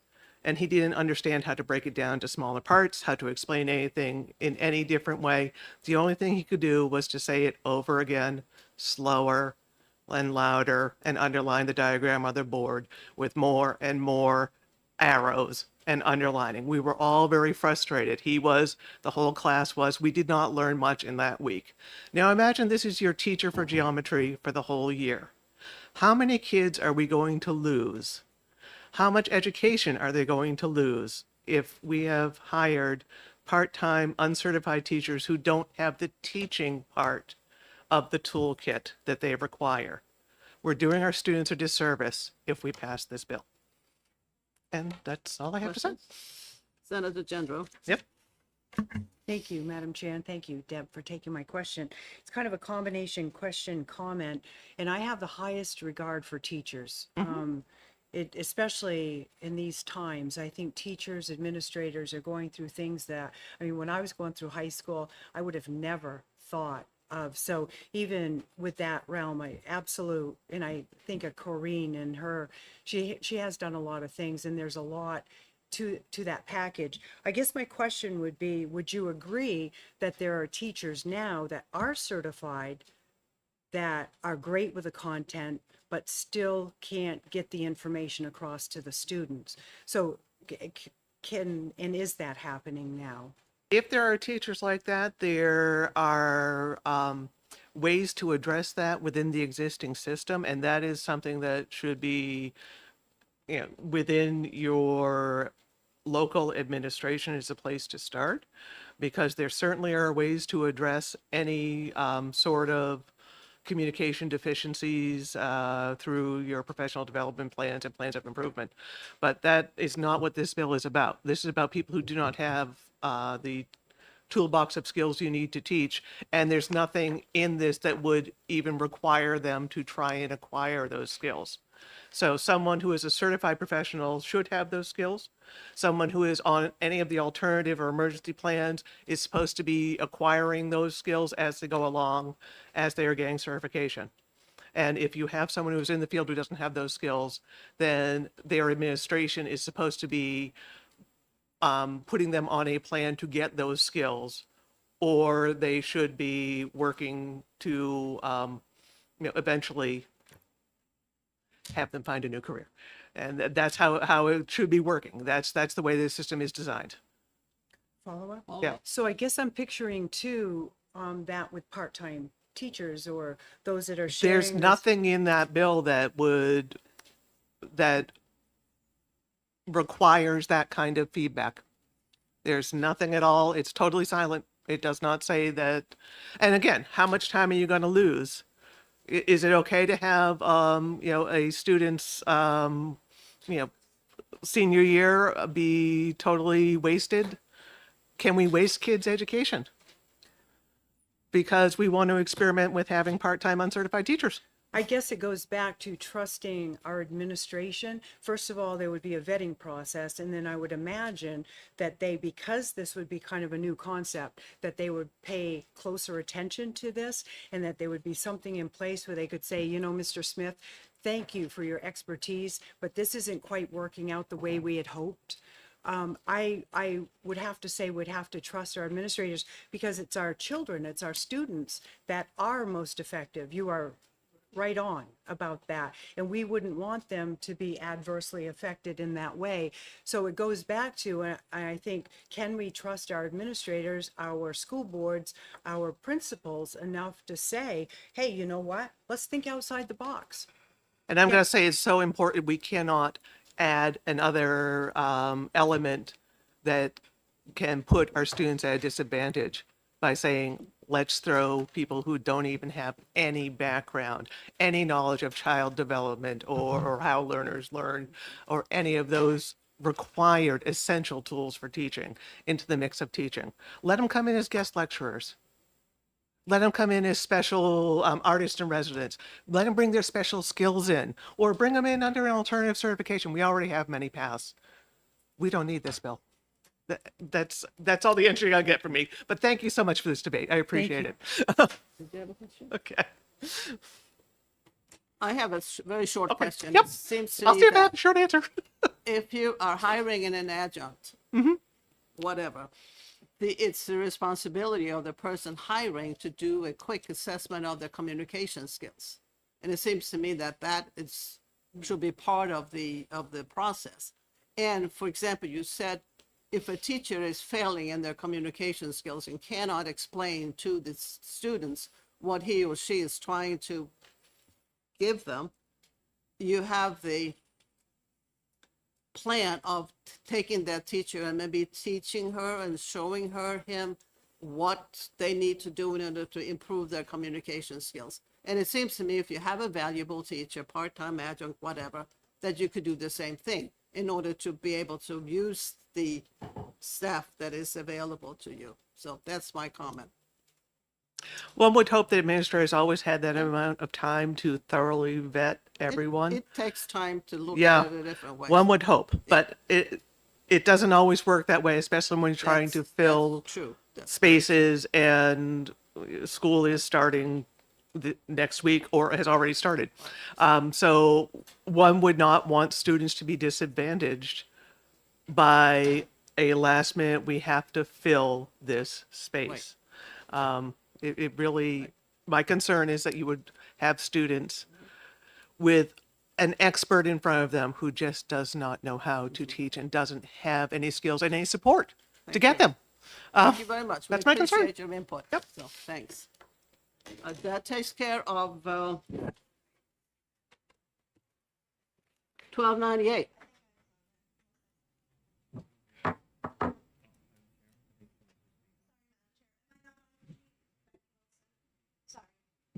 And he didn't understand how to break it down to smaller parts, how to explain anything in any different way. The only thing he could do was to say it over again, slower, and louder and underline the diagram on the board with more and more arrows and underlining. We were all very frustrated. The whole class was, we did not learn much in that week. Now imagine this is your teacher for geometry for the whole year. How many kids are we going to lose? How much education are they going to lose if we have hired part-time uncertified teachers who don't have the teaching part of the toolkit that they require? We're doing our students a disservice if we pass this bill. And that's all I have to say. Senator Gendro. Yep. Thank you, Madam Chair, and thank you, Deb, for taking my question. It's kind of a combination question comment, and I have the highest regard for teachers. Especially in these times, I think teachers, administrators are going through things that, I mean, when I was going through high school, I would have never thought of. So even with that realm, and I think of Corrine and she has done a lot of things, and there's a lot to that package. I guess my question would be, would you agree that there are teachers now that are certified that are great with the content, but still can't get the information across to the students? So is that happening now? If there are teachers like that, there are ways to address that within the existing system, and that is something that should be, within your local administration is a place to start, because there certainly are ways to address any sort of communication deficiencies through your professional development plans and plans of improvement. But that is not what this bill is about. This is about people who do not have the toolbox of skills you need to teach, and there's nothing in this that would even require them to try and acquire those skills. So someone who is a certified professional should have those skills. Someone who is on any of the alternative or emergency plans is supposed to be acquiring those skills as they go along, as they are getting certification. And if you have someone who's in the field who doesn't have those skills, then their administration is supposed to be putting them on a plan to get those skills, or they should be working to eventually have them find a new career. And that's how it should be working. That's the way the system is designed. Follow up? Yeah. So I guess I'm picturing too, that with part-time teachers or those that are sharing. There's nothing in that bill that requires that kind of feedback. There's nothing at all. It's totally silent. It does not say that. And again, how much time are you going to lose? Is it okay to have, a student's, senior year be totally wasted? Can we waste kids' education because we want to experiment with having part-time uncertified teachers? I guess it goes back to trusting our administration. First of all, there would be a vetting process, and then I would imagine that because this would be kind of a new concept, that they would pay closer attention to this, and that there would be something in place where they could say, Mr. Smith, thank you for your expertise, but this isn't quite working out the way we had hoped. I would have to say we'd have to trust our administrators, because it's our children, it's our students that are most effective. You are right on about that, and we wouldn't want them to be adversely affected in that way. So it goes back to, I think, can we trust our administrators, our school boards, our principals enough to say, hey, you know what, let's think outside the box. And I'm going to say it's so important, we cannot add another element that can put our students at a disadvantage by saying, let's throw people who don't even have any background, any knowledge of child development or how learners learn, or any of those required essential tools for teaching into the mix of teaching. Let them come in as guest lecturers. Let them come in as special artists in residence. Let them bring their special skills in, or bring them in under an alternative certification. We already have many paths. We don't need this bill. That's all the entry I get from me. But thank you so much for this debate. I appreciate it. Did you have a question? Okay. I have a very short question. Yep. It seems to I'll me see if I that have a short answer. if you are hiring an adjunct, whatever, it's the responsibility of the person hiring to do a quick assessment of their communication skills. And it seems to me that should be part of the process. And for example, you said if a teacher is failing in their communication skills and cannot explain to the students what he or she is trying to give them, you have the plan of taking that teacher and maybe teaching her and showing him what they need to do in order to improve their communication skills. And it seems to me if you have a valuable teacher, part-time adjunct, whatever, that you could do the same thing in order to be able to use the staff that is available to you. So that's my comment. One would hope that administrators always had that amount of time to thoroughly vet everyone. It takes time to look Yeah. at it a different way. One would hope, but it doesn't always work that way, especially when you're trying to That's fill true. That's spaces and school is starting next week or has already started. So one would not want students to be disadvantaged by a last minute, we have to fill this space. It really, my concern is that you would have students with an expert in front of them who just does not know how to teach and doesn't have any skills and any support to get them. Thank you very much. that's We my concern. appreciate your input. Yep. So, thanks. That takes care of 1298.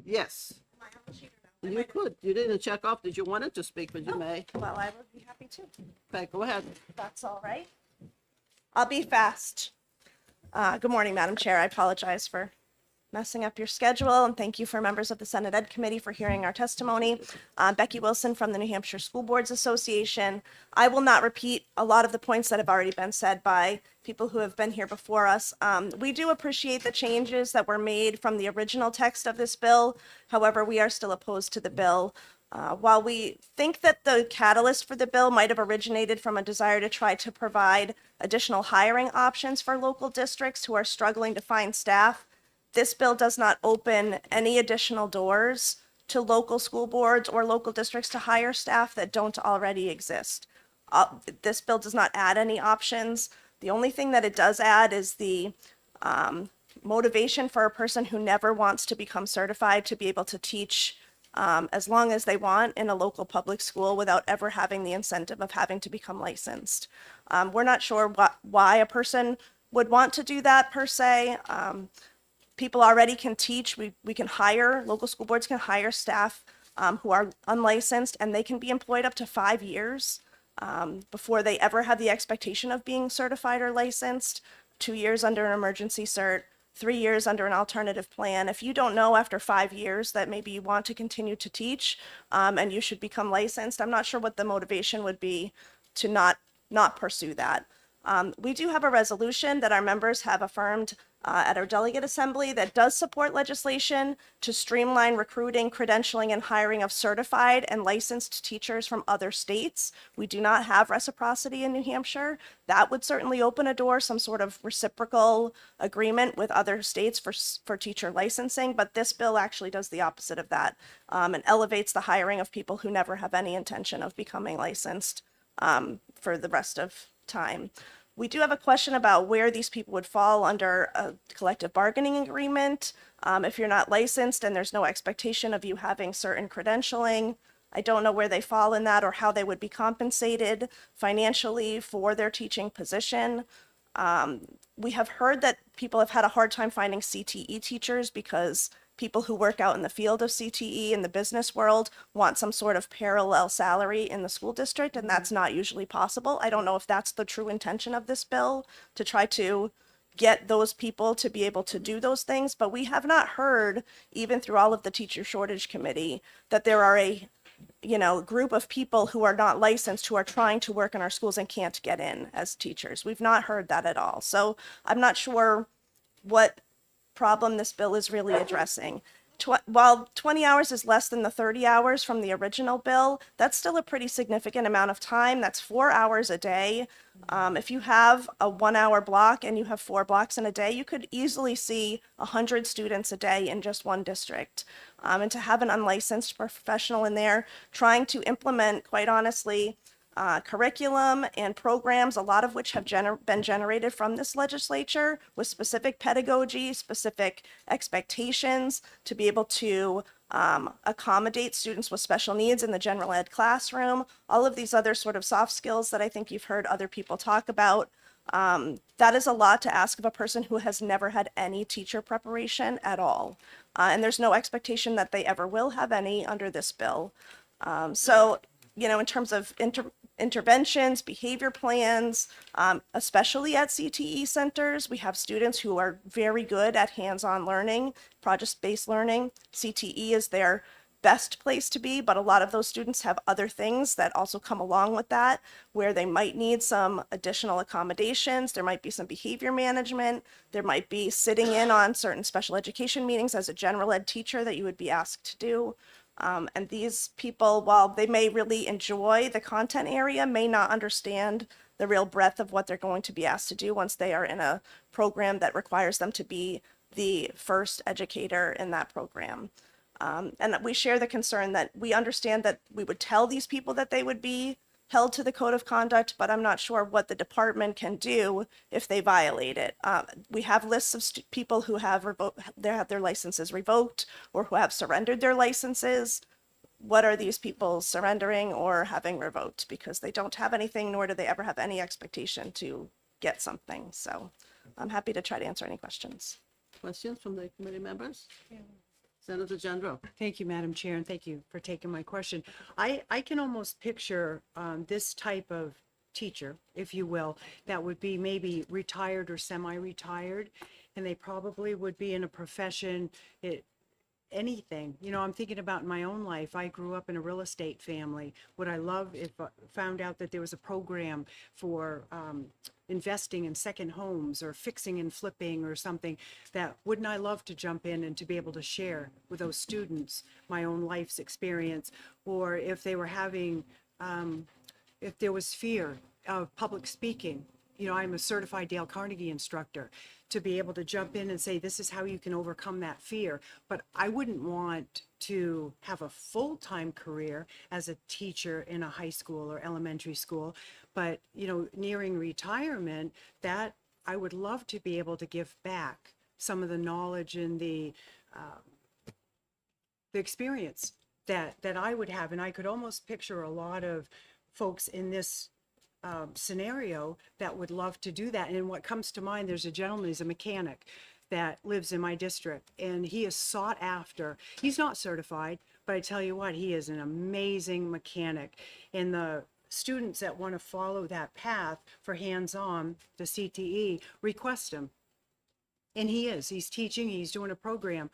Yes. You could. You didn't check off. Did you want it to speak? But you may. Well, I would be happy to. Okay, go ahead. If that's all right. I'll be fast. Good morning, Madam Chair. I apologize for messing up your schedule, and thank you for members of the Senate Ed Committee for hearing our testimony. Becky Wilson from the New Hampshire School Boards Association. I will not repeat a lot of the points that have already been said by people who have been here before us. We do appreciate the changes that were made from the original text of this bill. However, we are still opposed to the bill. While we think that the catalyst for the bill might have originated from a desire to try to provide additional hiring options for local districts who are struggling to find staff, this bill does not open any additional doors to local school boards or local districts to hire staff that don't already exist. This bill does not add any options. The only thing that it does add is the motivation for a person who never wants to become certified to be able to teach as long as they want in a local public school without ever having the incentive of having to become licensed. We're not sure why a person would want to do that per se. People already can teach. We can hire, local school boards can hire staff who are unlicensed, and they can be employed up to 5 years before they ever have the expectation of being certified or licensed. 2 years under an emergency cert, 3 years under an alternative plan. If you don't know after 5 years that maybe you want to continue to teach and you should become licensed, I'm not sure what the motivation would be to not pursue that. We do have a resolution that our members have affirmed at our delegate assembly that does support legislation to streamline recruiting, credentialing, and hiring of certified and licensed teachers from other states. We do not have reciprocity in New Hampshire. That would certainly open a door, some sort of reciprocal agreement with other states for teacher licensing, but this bill actually does the opposite of that and elevates the hiring of people who never have any intention of becoming licensed for the rest of time. We do have a question about where these people would fall under a collective bargaining agreement. If you're not licensed and there's no expectation of you having certain credentialing, I don't know where they fall in that or how they would be compensated financially for their teaching position. We have heard that people have had a hard time finding CTE teachers because people who work out in the field of CTE in the business world want some sort of parallel salary in the school district, and that's not usually possible. I don't know if that's the true intention of this bill, to try to get those people to be able to do those things, but we have not heard, even through all of the teacher shortage committee, that there are a group of people who are not licensed who are trying to work in our schools and can't get in as teachers. We've not heard that at all. So I'm not sure what problem this bill is really addressing. while 20 hours is less than the 30 hours from the original bill, that's still a pretty significant amount of time. That's 4 hours a day. If you have a 1 hour block and you have 4 blocks in a day, you could easily see 100 students a day in just one district. And to have an unlicensed professional in there trying to implement, quite honestly, curriculum and programs, a lot of which have been generated from this legislature with specific pedagogy, specific expectations to be able to accommodate students with special needs in the general ed classroom, all of these other sort of soft skills that I think you've heard other people talk about. That is a lot to ask of a person who has never had any teacher preparation at all. And there's no expectation that they ever will have any under this bill. So, you know, in terms of interventions, behavior plans, especially at CTE centers, we have students who are very good at hands-on learning, project-based learning. CTE is their best place to be, but a lot of those students have other things that also come along with that, where they might need some additional accommodations. There might be some behavior management. There might be sitting in on certain special education meetings as a general ed teacher that you would be asked to do. And these people, while they may really enjoy the content area, may not understand the real breadth of what they're going to be asked to do once they are in a program that requires them to be the first educator in that program. And we share the concern that we understand that we would tell these people that they would be held to the code of conduct, but I'm not sure what the department can do if they violate it. We have lists of people who have their licenses revoked or who have surrendered their licenses. What are these people surrendering or having revoked? Because they don't have anything, nor do they ever have any expectation to get something. So I'm happy to try to answer any questions. Questions from the committee members? Senator Gendro. Thank you, Madam Chair, and thank you for taking my question. I can almost picture this type of teacher, if you will, that would be maybe retired or semi-retired, and they probably would be in a profession, anything. You know, I'm thinking about in my own life. I grew up in a real estate family. Would I love if I found out that there was a program for investing in second homes or fixing and flipping or something? That wouldn't I love to jump in and to be able to share with those students my own life's experience? Or if they were having, if there was fear of public speaking, you know, I'm a certified Dale Carnegie instructor, to be able to jump in and say, this is how you can overcome that fear. But I wouldn't want to have a full-time career as a teacher in a high school or elementary school. But, you know, nearing retirement, that I would love to be able to give back some of the knowledge and the experience that I would have. And I could almost picture a lot of folks in this scenario that would love to do that. And what comes to mind, there's a gentleman, he's a mechanic that lives in my district, and he is sought after. He's not certified, but I tell you what, he is an amazing mechanic. And the students that want to follow that path for hands-on, the CTE, request him. And he's teaching, he's doing a program.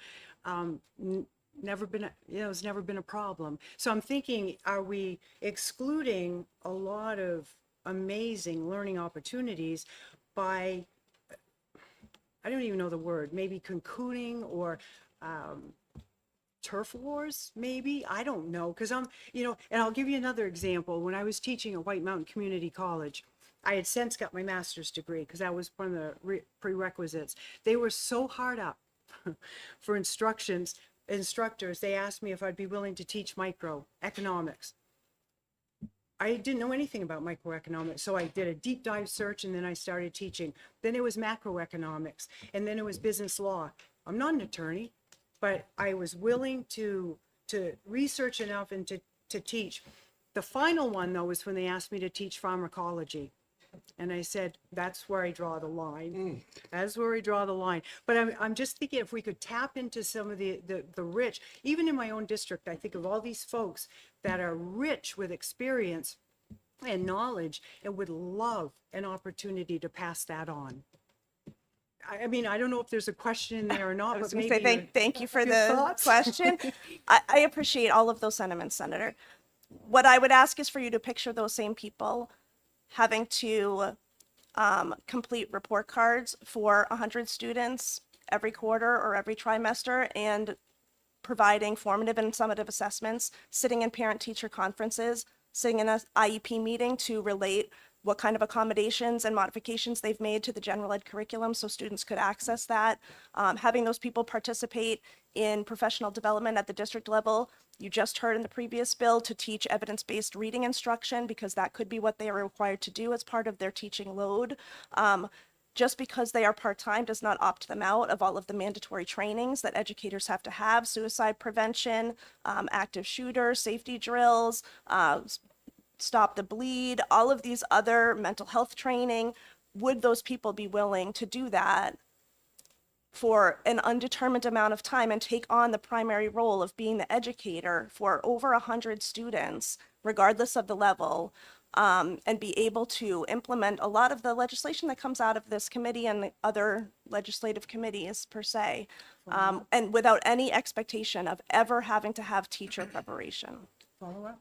Never been, it's never been a problem. So I'm thinking, are we excluding a lot of amazing learning opportunities by, I don't even know the word, maybe concluding or turf wars, maybe? I don't know, because and I'll give you another example. When I was teaching at White Mountain Community College, I had since got my master's degree because that was one of the prerequisites. They were so hard up for instructors. They asked me if I'd be willing to teach microeconomics. I didn't know anything about microeconomics, so I did a deep dive search and then I started teaching. Then it was macroeconomics, and then it was business law. I'm not an attorney, but I was willing to research enough and to teach. The final one, though, was when they asked me to teach pharmacology. And I said, that's where I draw the line. That's where I draw the line. But I'm just thinking if we could tap into some of the rich, even in my own district, I think of all these folks that are rich with experience and knowledge and would love an opportunity to pass that on. I mean, I don't know if there's a question in there or not. I was but going to say maybe thank you for your the thoughts? question. I appreciate all of those sentiments, Senator. What I would ask is for you to picture those same people having to complete report cards for 100 students every quarter or every trimester, and providing formative and summative assessments, sitting in parent-teacher conferences, sitting in an IEP meeting to relate what kind of accommodations and modifications they've made to the general ed curriculum so students could access that. Having those people participate in professional development at the district level. You just heard in the previous bill to teach evidence-based reading instruction because that could be what they are required to do as part of their teaching load. Just because they are part-time does not opt them out of all of the mandatory trainings that educators have to have: suicide prevention, active shooter, safety drills, stop the bleed, all of these other mental health training. Would those people be willing to do that for an undetermined amount of time and take on the primary role of being the educator for over 100 students, regardless of the level, and be able to implement a lot of the legislation that comes out of this committee and the other legislative committees per se, and without any expectation of ever having to have teacher preparation? Follow up?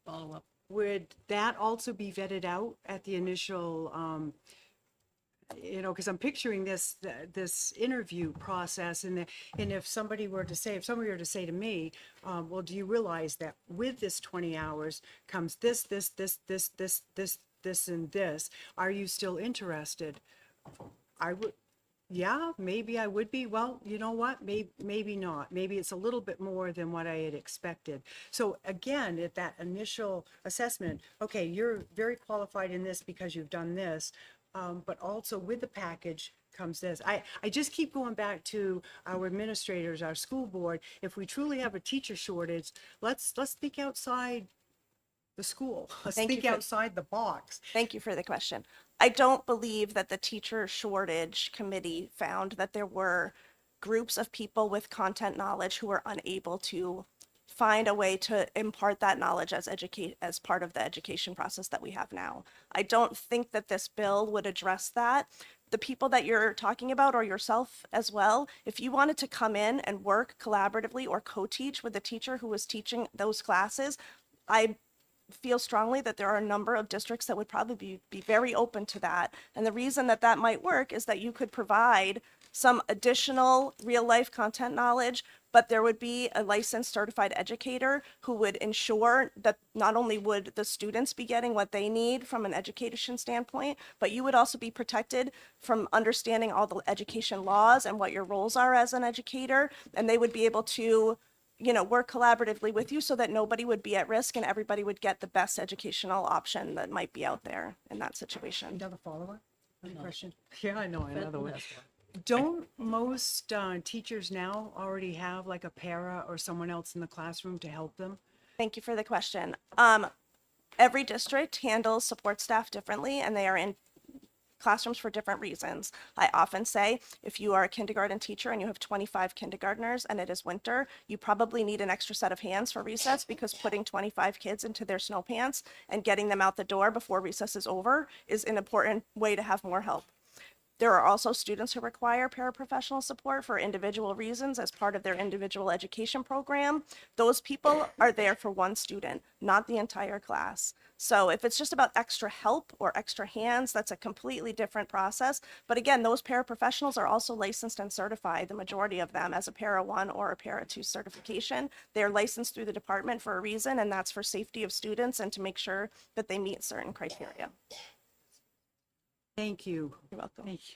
Follow up. Would that also be vetted out at the initial, because I'm picturing this interview process, and if somebody were to say to me, well, do you realize that with this 20 hours comes this, and this? Are you still interested? I would. Yeah, maybe I would be. Well, you know what? Maybe not. Maybe it's a little bit more than what I had expected. So again, at that initial assessment, okay, you're very qualified in this because you've done this, but also with the package comes this. I just keep going back to our administrators, our school board. If we truly have a teacher shortage, let's think outside the school. Let's Thank you think for- outside the box. Thank you for the question. I don't believe that the teacher shortage committee found that there were groups of people with content knowledge who were unable to find a way to impart that knowledge as part of the education process that we have now. I don't think that this bill would address that. The people that you're talking about, or yourself as well, if you wanted to come in and work collaboratively or co-teach with the teacher who was teaching those classes, I feel strongly that there are a number of districts that would probably be very open to that. And the reason that that might work is that you could provide some additional real life content knowledge, but there would be a licensed certified educator who would ensure that not only would the students be getting what they need from an education standpoint, but you would also be protected from understanding all the education laws and what your roles are as an educator. And they would be able to work collaboratively with you so that nobody would be at risk and everybody would get the best educational option that might be out there in that situation. Another follow-up question? Yeah, I know, another one. Don't most teachers now already have like a para or someone else in the classroom to help them? Thank you for the question. Every district handles support staff differently, and they are in classrooms for different reasons. I often say, if you are a kindergarten teacher and you have 25 kindergartners and it is winter, you probably need an extra set of hands for recess, because putting 25 kids into their snow pants and getting them out the door before recess is over is an important way to have more help. There are also students who require paraprofessional support for individual reasons as part of their individual education program. Those people are there for one student, not the entire class. So if it's just about extra help or extra hands, that's a completely different process. But again, those paraprofessionals are also licensed and certified, the majority of them, as a Para 1 or a Para 2 certification. They're licensed through the department for a reason, and that's for safety of students and to make sure that they meet certain criteria. Thank you. You're welcome. Thank you.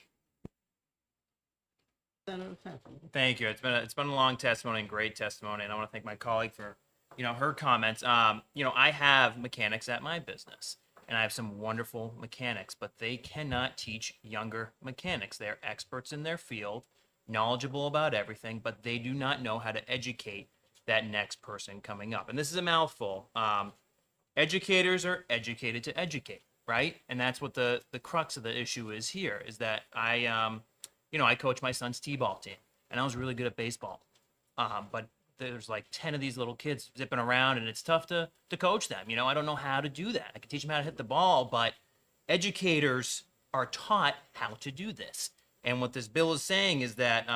Senator Fenton. Thank you. It's been a long testimony and great testimony, and I want to thank my colleague for her comments. I have mechanics at my business, and I have some wonderful mechanics, but they cannot teach younger mechanics. They're experts in their field, knowledgeable about everything, but they do not know how to educate that next person coming up. And this is a mouthful. Educators are educated to educate, right? And that's what the crux of the issue is here, is that I coach my son's t-ball team, and I was really good at baseball. But there's like 10 of these little kids zipping around, and it's tough to coach them. I don't know how to do that. I can teach them how to hit the ball, but educators are taught how to do this. And what this bill is saying is that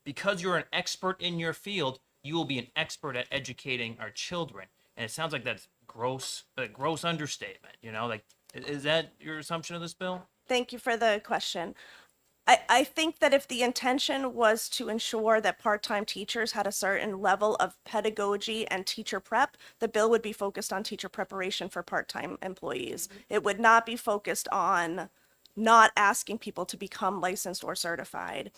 because you're an expert in your field, you will be an expert at educating our children. And it sounds like that's a gross understatement. Is that your assumption of this bill? Thank you for the question. I think that if the intention was to ensure that part-time teachers had a certain level of pedagogy and teacher prep, the bill would be focused on teacher preparation for part-time employees. It would not be focused on not asking people to become licensed or certified.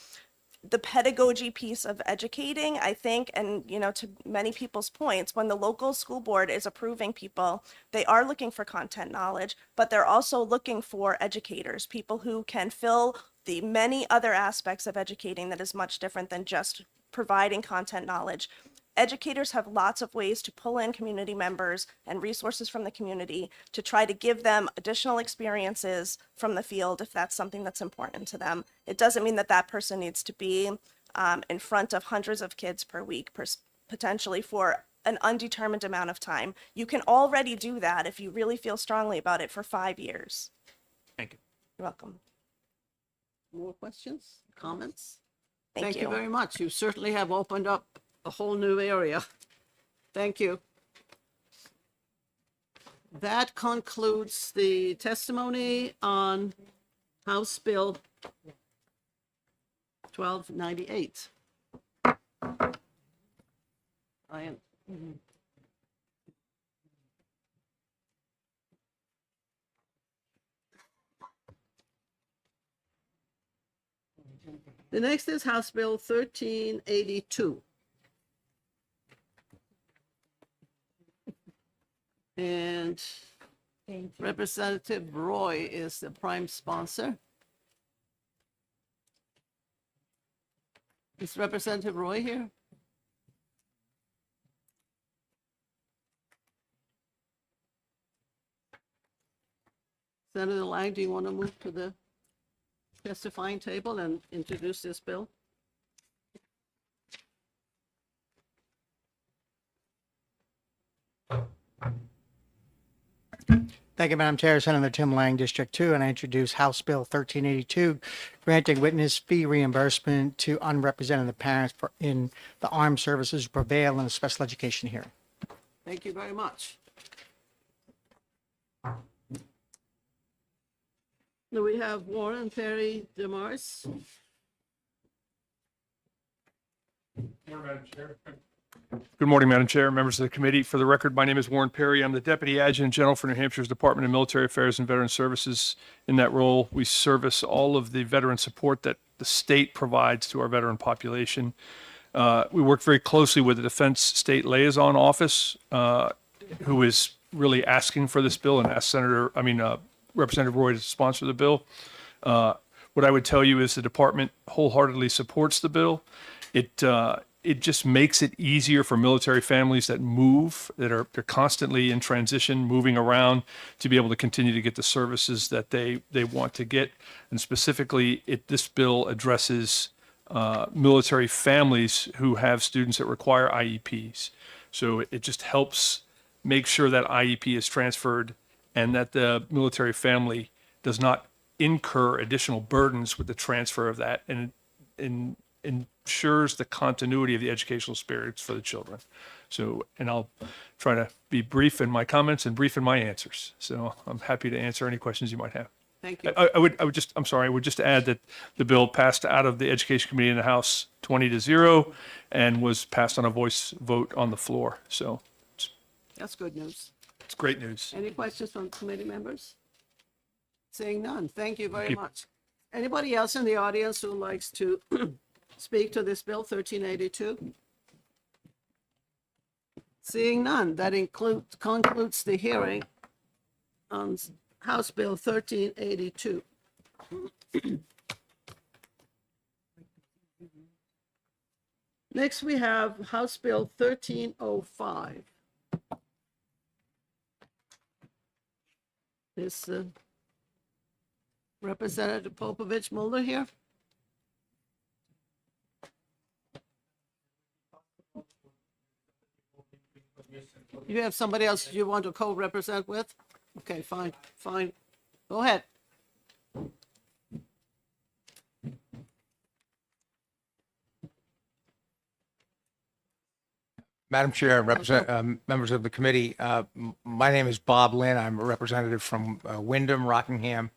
The pedagogy piece of educating, I think, and to many people's points, when the local school board is approving people, they are looking for content knowledge, but they're also looking for educators, people who can fill the many other aspects of educating that is much different than just providing content knowledge. Educators have lots of ways to pull in community members and resources from the community to try to give them additional experiences from the field if that's something that's important to them. It doesn't mean that that person needs to be in front of hundreds of kids per week, potentially for an undetermined amount of time. You can already do that if you really feel strongly about it for 5 years. Thank you. You're welcome. More questions, comments? Thank you you. very much. You certainly have opened up a whole new area. Thank you. That concludes the testimony on House Bill 1298. The next is House Bill 1382. And Representative Roy is the prime sponsor. Is Representative Roy here? Senator Lang, do you want to move to the testifying table and introduce this bill? Thank you, Madam Chair. Senator Tim Lang, District 2, and I introduce House Bill 1382, granting witness fee reimbursement to unrepresented parents in the armed services who prevail in a special education hearing. Thank you very much. Now we have Warren Perry Demars. Good morning, Madam Chair, members of the committee. For the record, my name is Warren Perry. I'm the Deputy Adjutant General for New Hampshire's Department of Military Affairs and Veteran Services. In that role, we service all of the veteran support that the state provides to our veteran population. We work very closely with the Defense State Liaison Office, who is really asking for this bill and asked Representative Roy to sponsor the bill. What I would tell you is the department wholeheartedly supports the bill. It just makes it easier for military families that move, they're constantly in transition, moving around, to be able to continue to get the services that they want to get. And specifically, this bill addresses military families who have students that require IEPs. So it just helps make sure that IEP is transferred and that the military family does not incur additional burdens with the transfer of that, and ensures the continuity of the educational experience for the children. So, and I'll try to be brief in my comments and brief in my answers. So I'm happy to answer any questions you might have. Thank you. I would just add that the bill passed out of the Education Committee in the House 20-0 and was passed on a voice vote on the floor. So That's good news. it's great news. Any questions from committee members? Seeing none, thank you very you. much. Anybody else in the audience who likes to speak to this bill, 1382? Seeing none, that concludes the hearing on House Bill 1382. Next, we have House Bill 1305. Is Representative Popovich Mulder here? You have somebody else you want to co-represent with? Okay, fine. Go ahead. Madam Chair, members of the committee, my name is Bob Lynn. I'm a representative from Wyndham, Rockingham,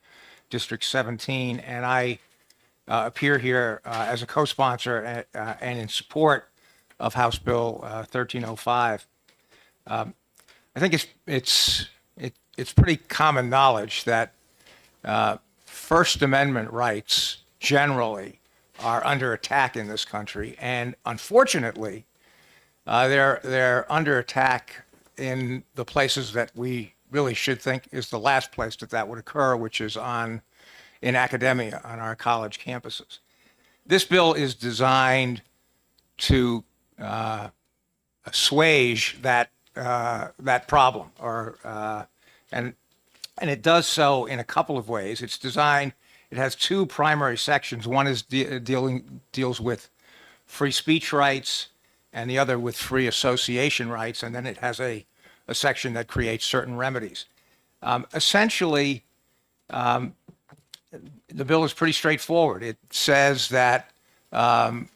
District 17, and I appear here as a co-sponsor and in support of House Bill 1305. I think it's pretty common knowledge that First Amendment rights generally are under attack in this country, and unfortunately, they're under attack in the places that we really should think is the last place that would occur, which is in academia on our college campuses. This bill is designed to assuage that problem, and it does so in a couple of ways. It's designed. It has two primary sections. One is deals with free speech rights, and the other with free association rights. And then it has a section that creates certain remedies. Essentially, the bill is pretty straightforward. It says that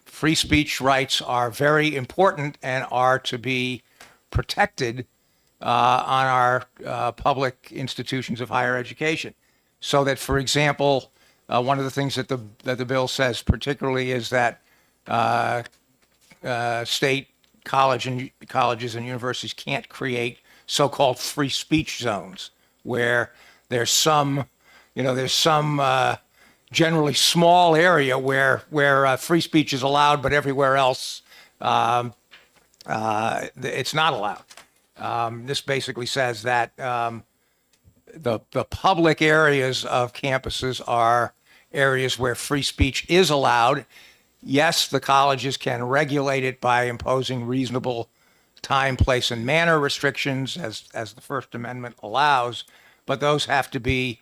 free speech rights are very important and are to be protected on our public institutions of higher education. So that, for example, one of the things that the bill says particularly is that state colleges and universities can't create so-called free speech zones where there's some generally small area where free speech is allowed, but everywhere else it's not allowed. This basically says that the public areas of campuses are areas where free speech is allowed. Yes, the colleges can regulate it by imposing reasonable time, place, and manner restrictions as the First Amendment allows, but there has to be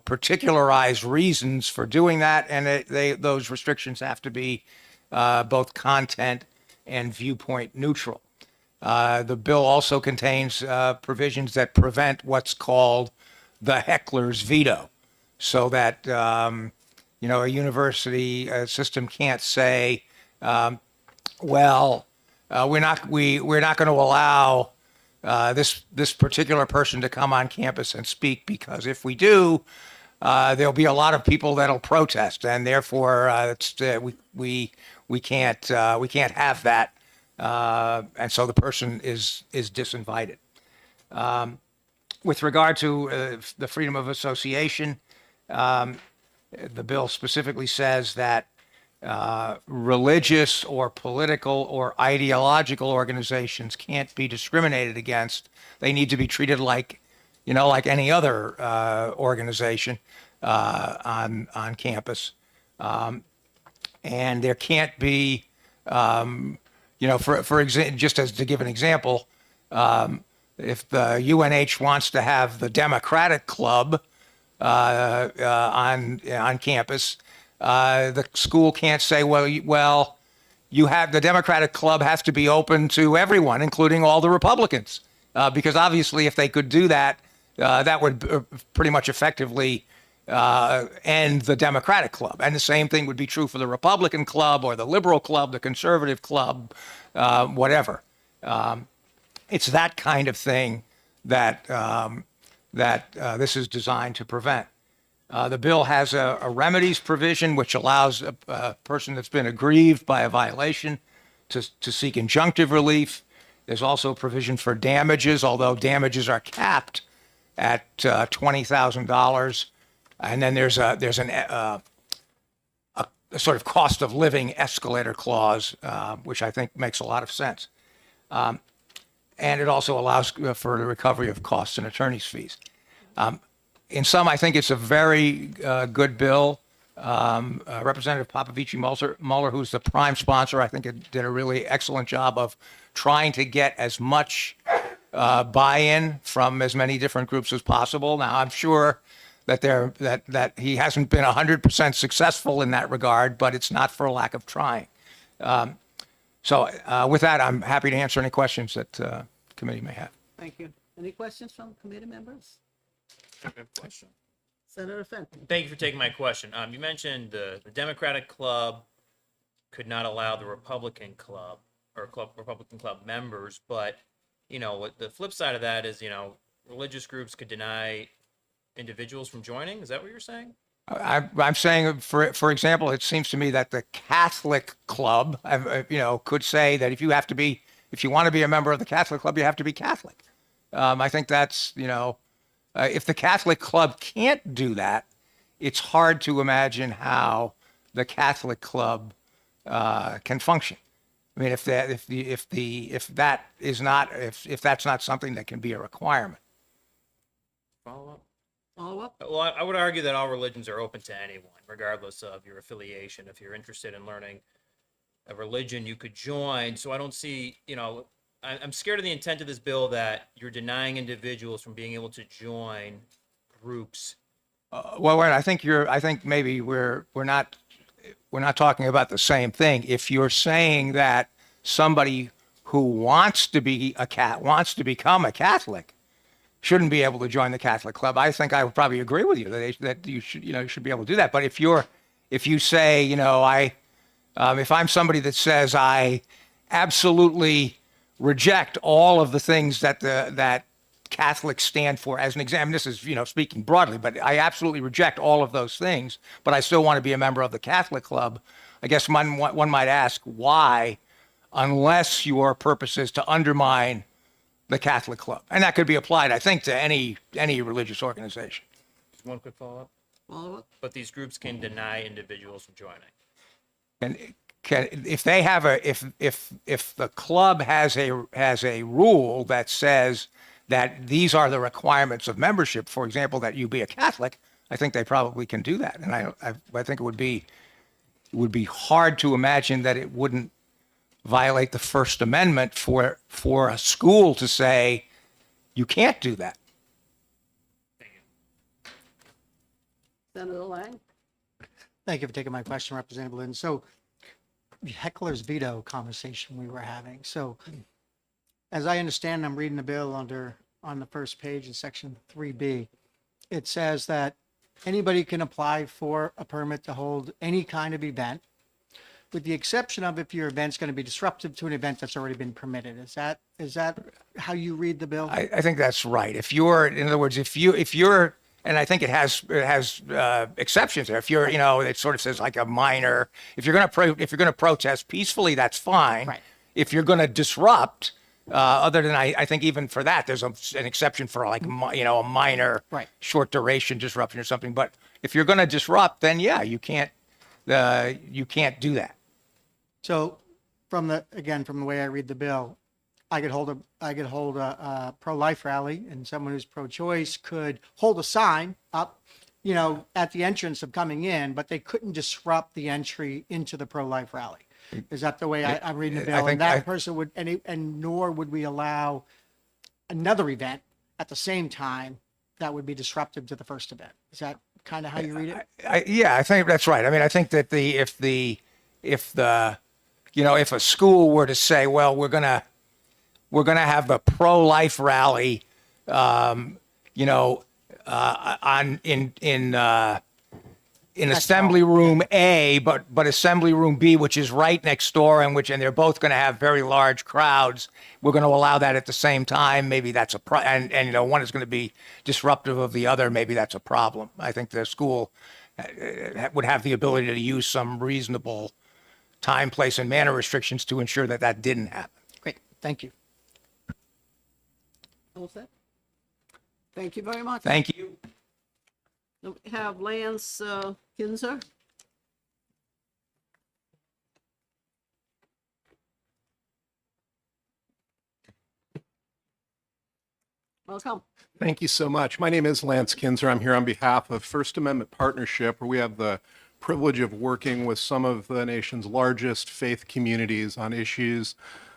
particularized reasons for doing that, and those restrictions have to be both content and viewpoint neutral. The bill also contains provisions that prevent what's called the heckler's veto, so that a university system can't say, we're not going to allow this particular person to come on campus and speak, because if we do, there'll be a lot of people that'll protest, and therefore we can't have that, and so the person is disinvited. With regard to the freedom of association, the bill specifically says that religious or political or ideological organizations can't be discriminated against. They need to be treated like any other organization on campus, and there can't be, for example, just as to give an example, if the UNH wants to have the Democratic Club on campus, the school can't say, well, you have the Democratic Club has to be open to everyone, including all the Republicans, because obviously, if they could do that, that would pretty much effectively end the Democratic Club, and the same thing would be true for the Republican Club or the Liberal Club, the Conservative Club, whatever. It's that kind of thing that this is designed to prevent. The bill has a remedies provision which allows a person that's been aggrieved by a violation to seek injunctive relief. There's also a provision for damages, although damages are capped at $20,000. And then there's a sort of cost of living escalator clause, which I think makes a lot of sense. And it also allows for the recovery of costs and attorney's fees. In sum, I think it's a very good bill. Representative Popovici-Muller, who's the prime sponsor, I think did a really excellent job of trying to get as much buy-in from as many different groups as possible. Now, I'm sure that he hasn't been 100% successful in that regard, but it's not for a lack of trying. So with that, I'm happy to answer any questions that the committee may have. Thank you. Any questions from committee members? I have a question. Senator Fenton? Thank you for taking my question. You mentioned the Democratic Club could not allow the Republican Club or Republican Club members, but what the flip side of that is, religious groups could deny individuals from joining. Is that what you're saying? I'm saying, for example, it seems to me that the Catholic club, could say that if you want to be a member of the Catholic club, you have to be Catholic. I think that's, if the Catholic club can't do that, it's hard to imagine how the Catholic club can function. I mean, if that's not something that can be a requirement. Follow up. Follow up? Well, I would argue that all religions are open to anyone, regardless of your affiliation. If you're interested in learning a religion, you could join. So I don't see, I'm scared of the intent of this bill that you're denying individuals from being able to join groups. Well, Warren, I think maybe we're not talking about the same thing. If you're saying that somebody who wants to become a Catholic shouldn't be able to join the Catholic club, I think I would probably agree with you that you should be able to do that. But if you say, if I'm somebody that says I absolutely reject all of the things that Catholics stand for, as an example, this is, speaking broadly, but I absolutely reject all of those things, but I still want to be a member of the Catholic club, I guess one might ask why, unless your purpose is to undermine the Catholic club. And that could be applied, I think, to any religious organization. Just one quick follow up. Follow up? But these groups can deny individuals from joining. And if they have if the club has a rule that says that these are the requirements of membership, for example, that you be a Catholic, I think they probably can do that. And I think it would be hard to imagine that it wouldn't violate the First Amendment for a school to say you can't do that. Senator Lang? Thank you for taking my question, Representative Lynn. So heckler's veto conversation we were having. So as I understand, I'm reading the bill on the first page in section 3B. It says that anybody can apply for a permit to hold any kind of event, with the exception of if your event's going to be disruptive to an event that's already been permitted. Is that how you read the bill? I think that's right. In other words, if you're, and I think it has exceptions there. If you're, it sort of says like a minor. If you're going to protest peacefully, that's fine. Right. If you're going to disrupt, other than I think even for that, there's an exception for like a minor, Right. short duration disruption or something. But if you're going to disrupt, then yeah, you can't do that. So from the way I read the bill, I could hold a pro-life rally, and someone who's pro-choice could hold a sign up, at the entrance of coming in, but they couldn't disrupt the entry into the pro-life rally. Is that the way I'm reading the bill? And that person would, and nor would we allow another event at the same time that would be disruptive to the first event. Is that kind of how you read it? Yeah, I think that's right. I mean, I think that if a school were to say, well, we're gonna have a pro-life rally, in Assembly Room A, but Assembly Room B, which is right next door, and they're both going to have very large crowds. We're going to allow that at the same time. Maybe that's and one is going to be disruptive of the other. Maybe that's a problem. I think the school would have the ability to use some reasonable time, place, and manner restrictions to ensure that didn't happen. Great, thank you. All set? Thank you very much. Thank you. We have Lance Kinzer. Welcome. Thank you so much. My name is Lance Kinzer. I'm here on behalf of First Amendment Partnership, where we have the privilege of working with some of the nation's largest faith communities on issues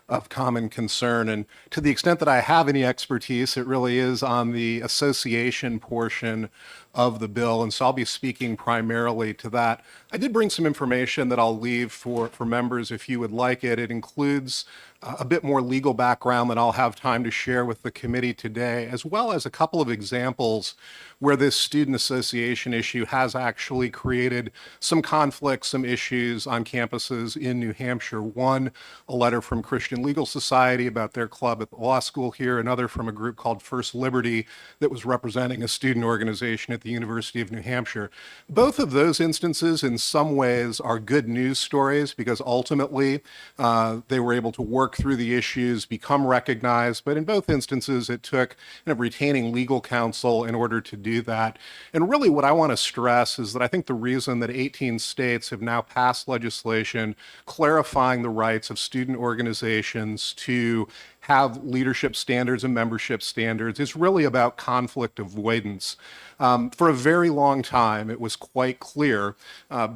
of common concern. And to the extent that I have any expertise, it really is on the association portion of the bill. And so I'll be speaking primarily to that. I did bring some information that I'll leave for members if you would like it. It includes a bit more legal background that I'll have time to share with the committee today, as well as a couple of examples where this student association issue has actually created some conflicts, some issues on campuses in New Hampshire. One, a letter from Christian Legal Society about their club at the law school here, another from a group called First Liberty that was representing a student organization at the University of New Hampshire. Both of those instances, in some ways, are good news stories because ultimately they were able to work through the issues, become recognized. But in both instances, it took retaining legal counsel in order to do that. And really, what I want to stress is that I think the reason that 18 states have now passed legislation clarifying the rights of student organizations to have leadership standards and membership standards is really about conflict avoidance. For a very long time, it was quite clear,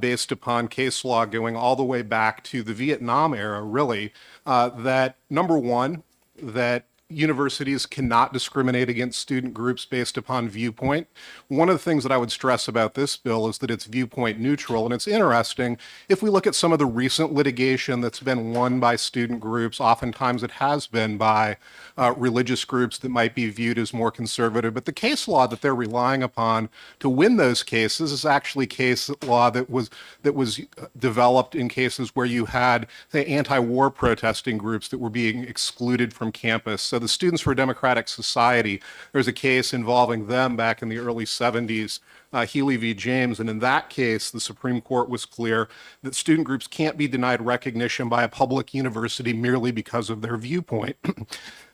based upon case law going all the way back to the Vietnam era, really, that number one, that universities cannot discriminate against student groups based upon viewpoint. One of the things that I would stress about this bill is that it's viewpoint neutral. And it's interesting, if we look at some of the recent litigation that's been won by student groups, oftentimes it has been by religious groups that might be viewed as more conservative. But the case law that they're relying upon to win those cases is actually case law that was developed in cases where you had, say, anti-war protesting groups that were being excluded from campus. So the Students for a Democratic Society, there's a case involving them back in the early 70s, Healy v. James. And in that case, the Supreme Court was clear that student groups can't be denied recognition by a public university merely because of their viewpoint.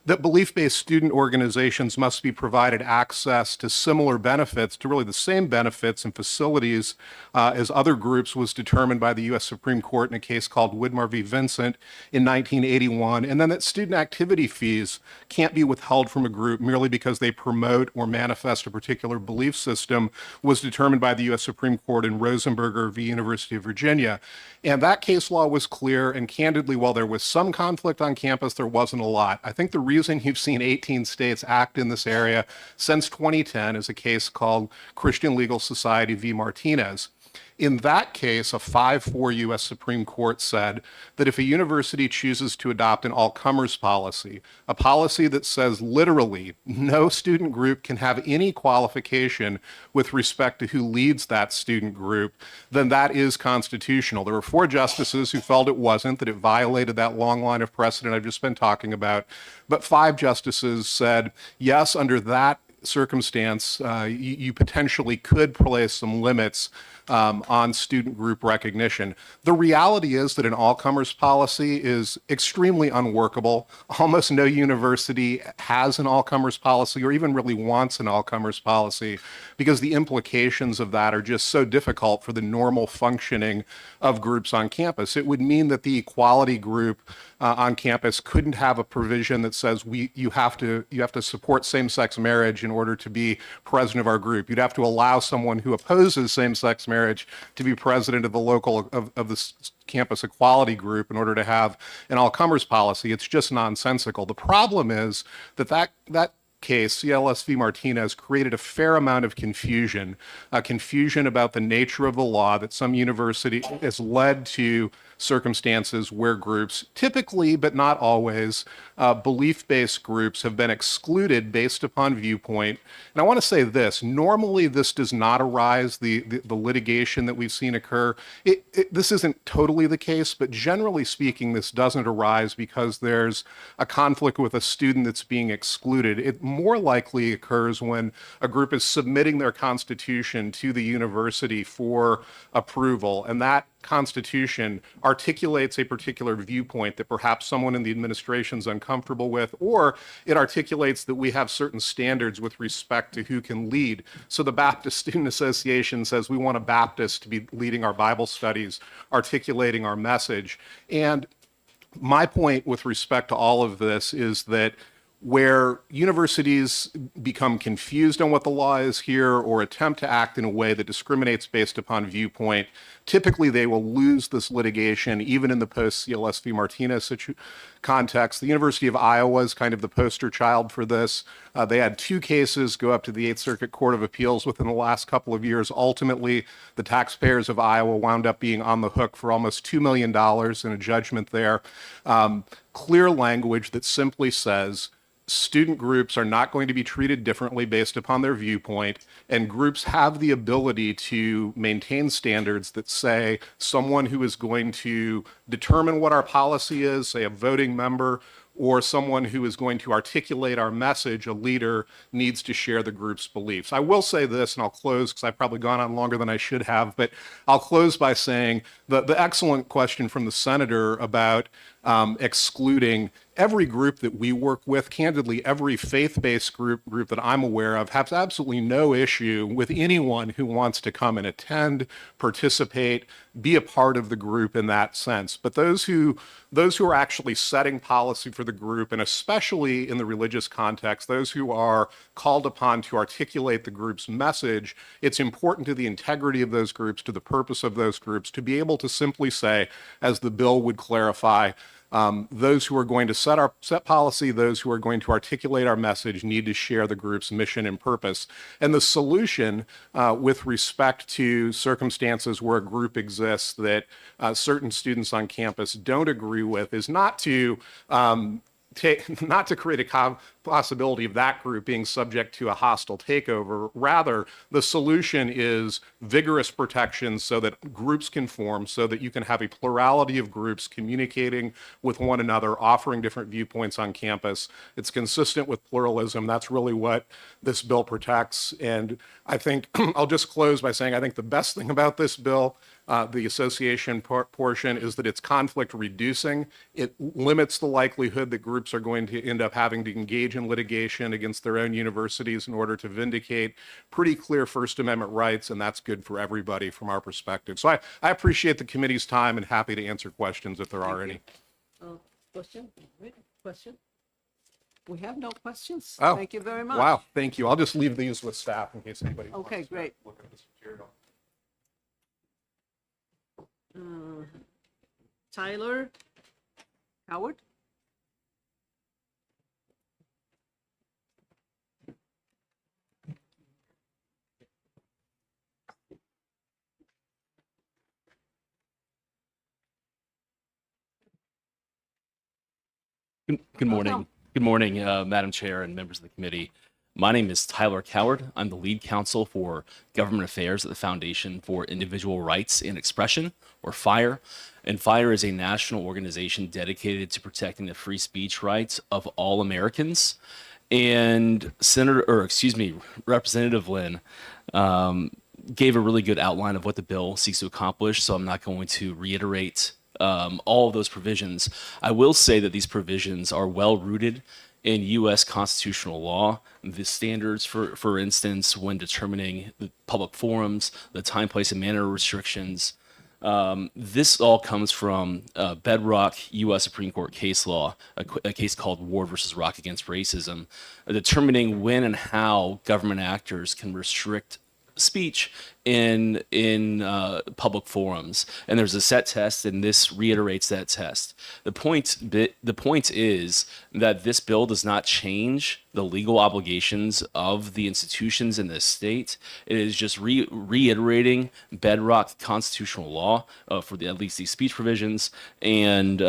That belief-based student organizations must be provided access to similar benefits, to really the same benefits and facilities as other groups, was determined by the U.S. Supreme Court in a case called Widmar v. Vincent in 1981. And then that student activity fees can't be withheld from a group merely because they promote or manifest a particular belief system, was determined by the U.S. Supreme Court in Rosenberger v. University of Virginia. And that case law was clear, and candidly, while there was some conflict on campus, there wasn't a lot. I think the reason you've seen 18 states act in this area since 2010 is a case called Christian Legal Society v. Martinez. In that case, a 5-4 U.S. Supreme Court said that if a university chooses to adopt an all-comers policy, a policy that says literally no student group can have any qualification with respect to who leads that student group, then that is constitutional. There were 4 justices who felt it wasn't, that it violated that long line of precedent I've just been talking about. But 5 justices said, yes, under that circumstance, you potentially could place some limits on student group recognition. The reality is that an all-comers policy is extremely unworkable. Almost no university has an all-comers policy or even really wants an all-comers policy because the implications of that are just so difficult for the normal functioning of groups on campus. It would mean that the equality group on campus couldn't have a provision that says you have to support same-sex marriage in order to be president of our group. You'd have to allow someone who opposes same-sex marriage to be president of the local of the campus equality group in order to have an all-comers policy. It's just nonsensical. The problem is that case, CLS v. Martinez, created a fair amount of confusion about the nature of the law that some university has led to circumstances where groups, typically but not always, belief-based groups have been excluded based upon viewpoint. And I want to say this, normally this does not arise, the litigation that we've seen occur. This isn't totally the case, but generally speaking, this doesn't arise because there's a conflict with a student that's being excluded. It more likely occurs when a group is submitting their constitution to the university for approval, and that constitution articulates a particular viewpoint that perhaps someone in the administration is uncomfortable with, or it articulates that we have certain standards with respect to who can lead. So the Baptist Student Association says we want a Baptist to be leading our Bible studies, articulating our message. And my point with respect to all of this is that where universities become confused on what the law is here or attempt to act in a way that discriminates based upon viewpoint, typically they will lose this litigation, even in the post-CLS v. Martinez context. The University of Iowa is kind of the poster child for this. They had 2 cases go up to the 8th Circuit Court of Appeals within the last couple of years. Ultimately, the taxpayers of Iowa wound up being on the hook for almost $2 million in a judgment there. Clear language that simply says student groups are not going to be treated differently based upon their viewpoint, and groups have the ability to maintain standards that say someone who is going to determine what our policy is, say a voting member or someone who is going to articulate our message, a leader, needs to share the group's beliefs. I will say this, and I'll close because I've probably gone on longer than I should have, but I'll close by saying the excellent question from the senator about excluding every group that we work with, candidly, every faith-based group that I'm aware of has absolutely no issue with anyone who wants to come and attend, participate, be a part of the group in that sense. But those who are actually setting policy for the group, and especially in the religious context, those who are called upon to articulate the group's message, it's important to the integrity of those groups, to the purpose of those groups, to be able to simply say, as the bill would clarify, those who are going to set policy, those who are going to articulate our message need to share the group's mission and purpose. And the solution with respect to circumstances where a group exists that certain students on campus don't agree with is not to create a possibility of that group being subject to a hostile takeover. Rather, the solution is vigorous protection so that groups can form, so that you can have a plurality of groups communicating with one another, offering different viewpoints on campus. It's consistent with pluralism. That's really what this bill protects. And I think I'll just close by saying I think the best thing about this bill, the association portion, is that it's conflict reducing. It limits the likelihood that groups are going to end up having to engage in litigation against their own universities in order to vindicate pretty clear First Amendment rights, and that's good for everybody from our perspective. So I appreciate the committee's time and happy to answer questions if there are any. Question? Question? We have no questions? Oh, Thank you very much. Wow, thank you. I'll just leave these with staff in case anybody wants Okay, to great. look at this material. Tyler Howard? Good morning. Welcome. Good morning, Madam Chair and members of the committee. My name is Tyler Coward. I'm the lead counsel for government affairs at the Foundation for Individual Rights and Expression, or FIRE. And FIRE is a national organization dedicated to protecting the free speech rights of all Americans. And Representative Lynn gave a really good outline of what the bill seeks to accomplish, so I'm not going to reiterate all of those provisions. I will say that these provisions are well rooted in U.S. constitutional law. The standards, for instance, when determining the public forums, the time, place, and manner restrictions, this all comes from bedrock U.S. Supreme Court case law, a case called Ward versus Rock against Racism, determining when and how government actors can restrict speech in public forums, and there's a set test, and this reiterates that test. The point is that this bill does not change the legal obligations of the institutions in this state. It is just reiterating bedrock constitutional law for at least these speech provisions, and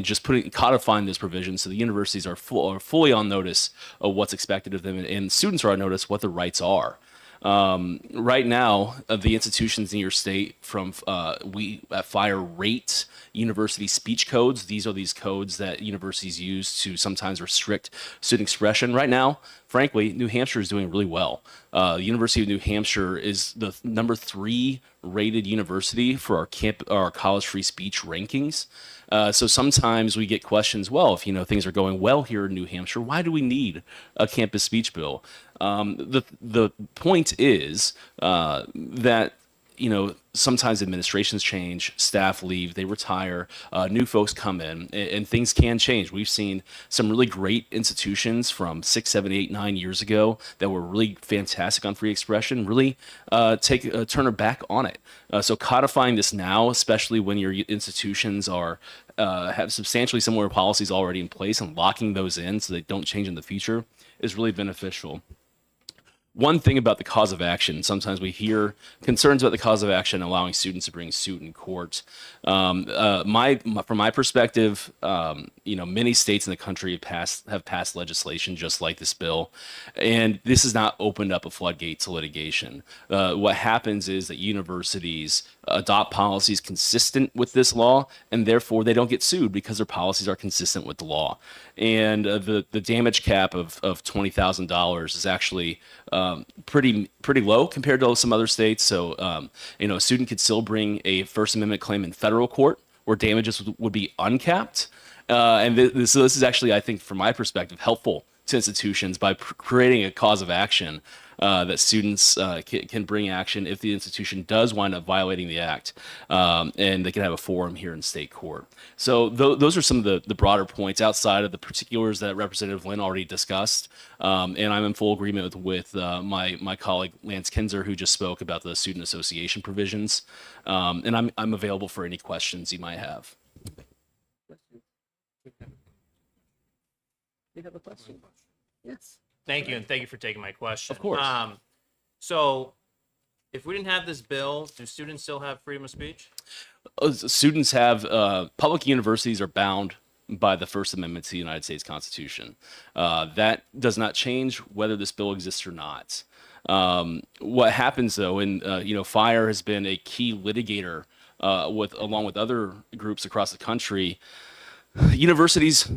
just codifying those provisions so the universities are fully on notice of what's expected of them, and students are on notice what the rights are. Right now, the institutions in your state, we at FIRE rate university speech codes. These are these codes that universities use to sometimes restrict student expression. Right now, frankly, New Hampshire is doing really well. The University of New Hampshire is the number 3 rated university for our college free speech rankings. So sometimes we get questions, well, if things are going well here in New Hampshire, why do we need a campus speech bill? The point is that sometimes administrations change, staff leave, they retire, new folks come in, and things can change. We've seen some really great institutions from 6, 7, 8, 9 years ago that were really fantastic on free expression, really turn their back on it. So codifying this now, especially when your institutions have substantially similar policies already in place, and locking those in so they don't change in the future, is really beneficial. one thing about the cause of action, sometimes we hear concerns about the cause of action allowing students to bring suit in court. From my perspective, many states in the country have passed legislation just like this bill, and this has not opened up a floodgate to litigation. What happens is that universities adopt policies consistent with this law, and therefore they don't get sued because their policies are consistent with the law. And the damage cap of $20,000 is actually pretty low compared to some other states. So a student could still bring a First Amendment claim in federal court where damages would be uncapped. So this is actually, I think, from my perspective, helpful to institutions by creating a cause of action that students can bring action if the institution does wind up violating the act, and they can have a forum here in state court. So those are some of the broader points outside of the particulars that Representative Lynn already discussed, and I'm in full agreement with my colleague Lance Kinzer, who just spoke about the student association provisions, and I'm available for any questions you might have. You have a question? Yes. Thank you, and thank you for taking my question. Of course. So, if we didn't have this bill, do students still have freedom of speech? Students have public universities are bound by the First Amendment to the United States Constitution. That does not change whether this bill exists or not. What happens though, and FIRE has been a key litigator along with other groups across the country. Universities,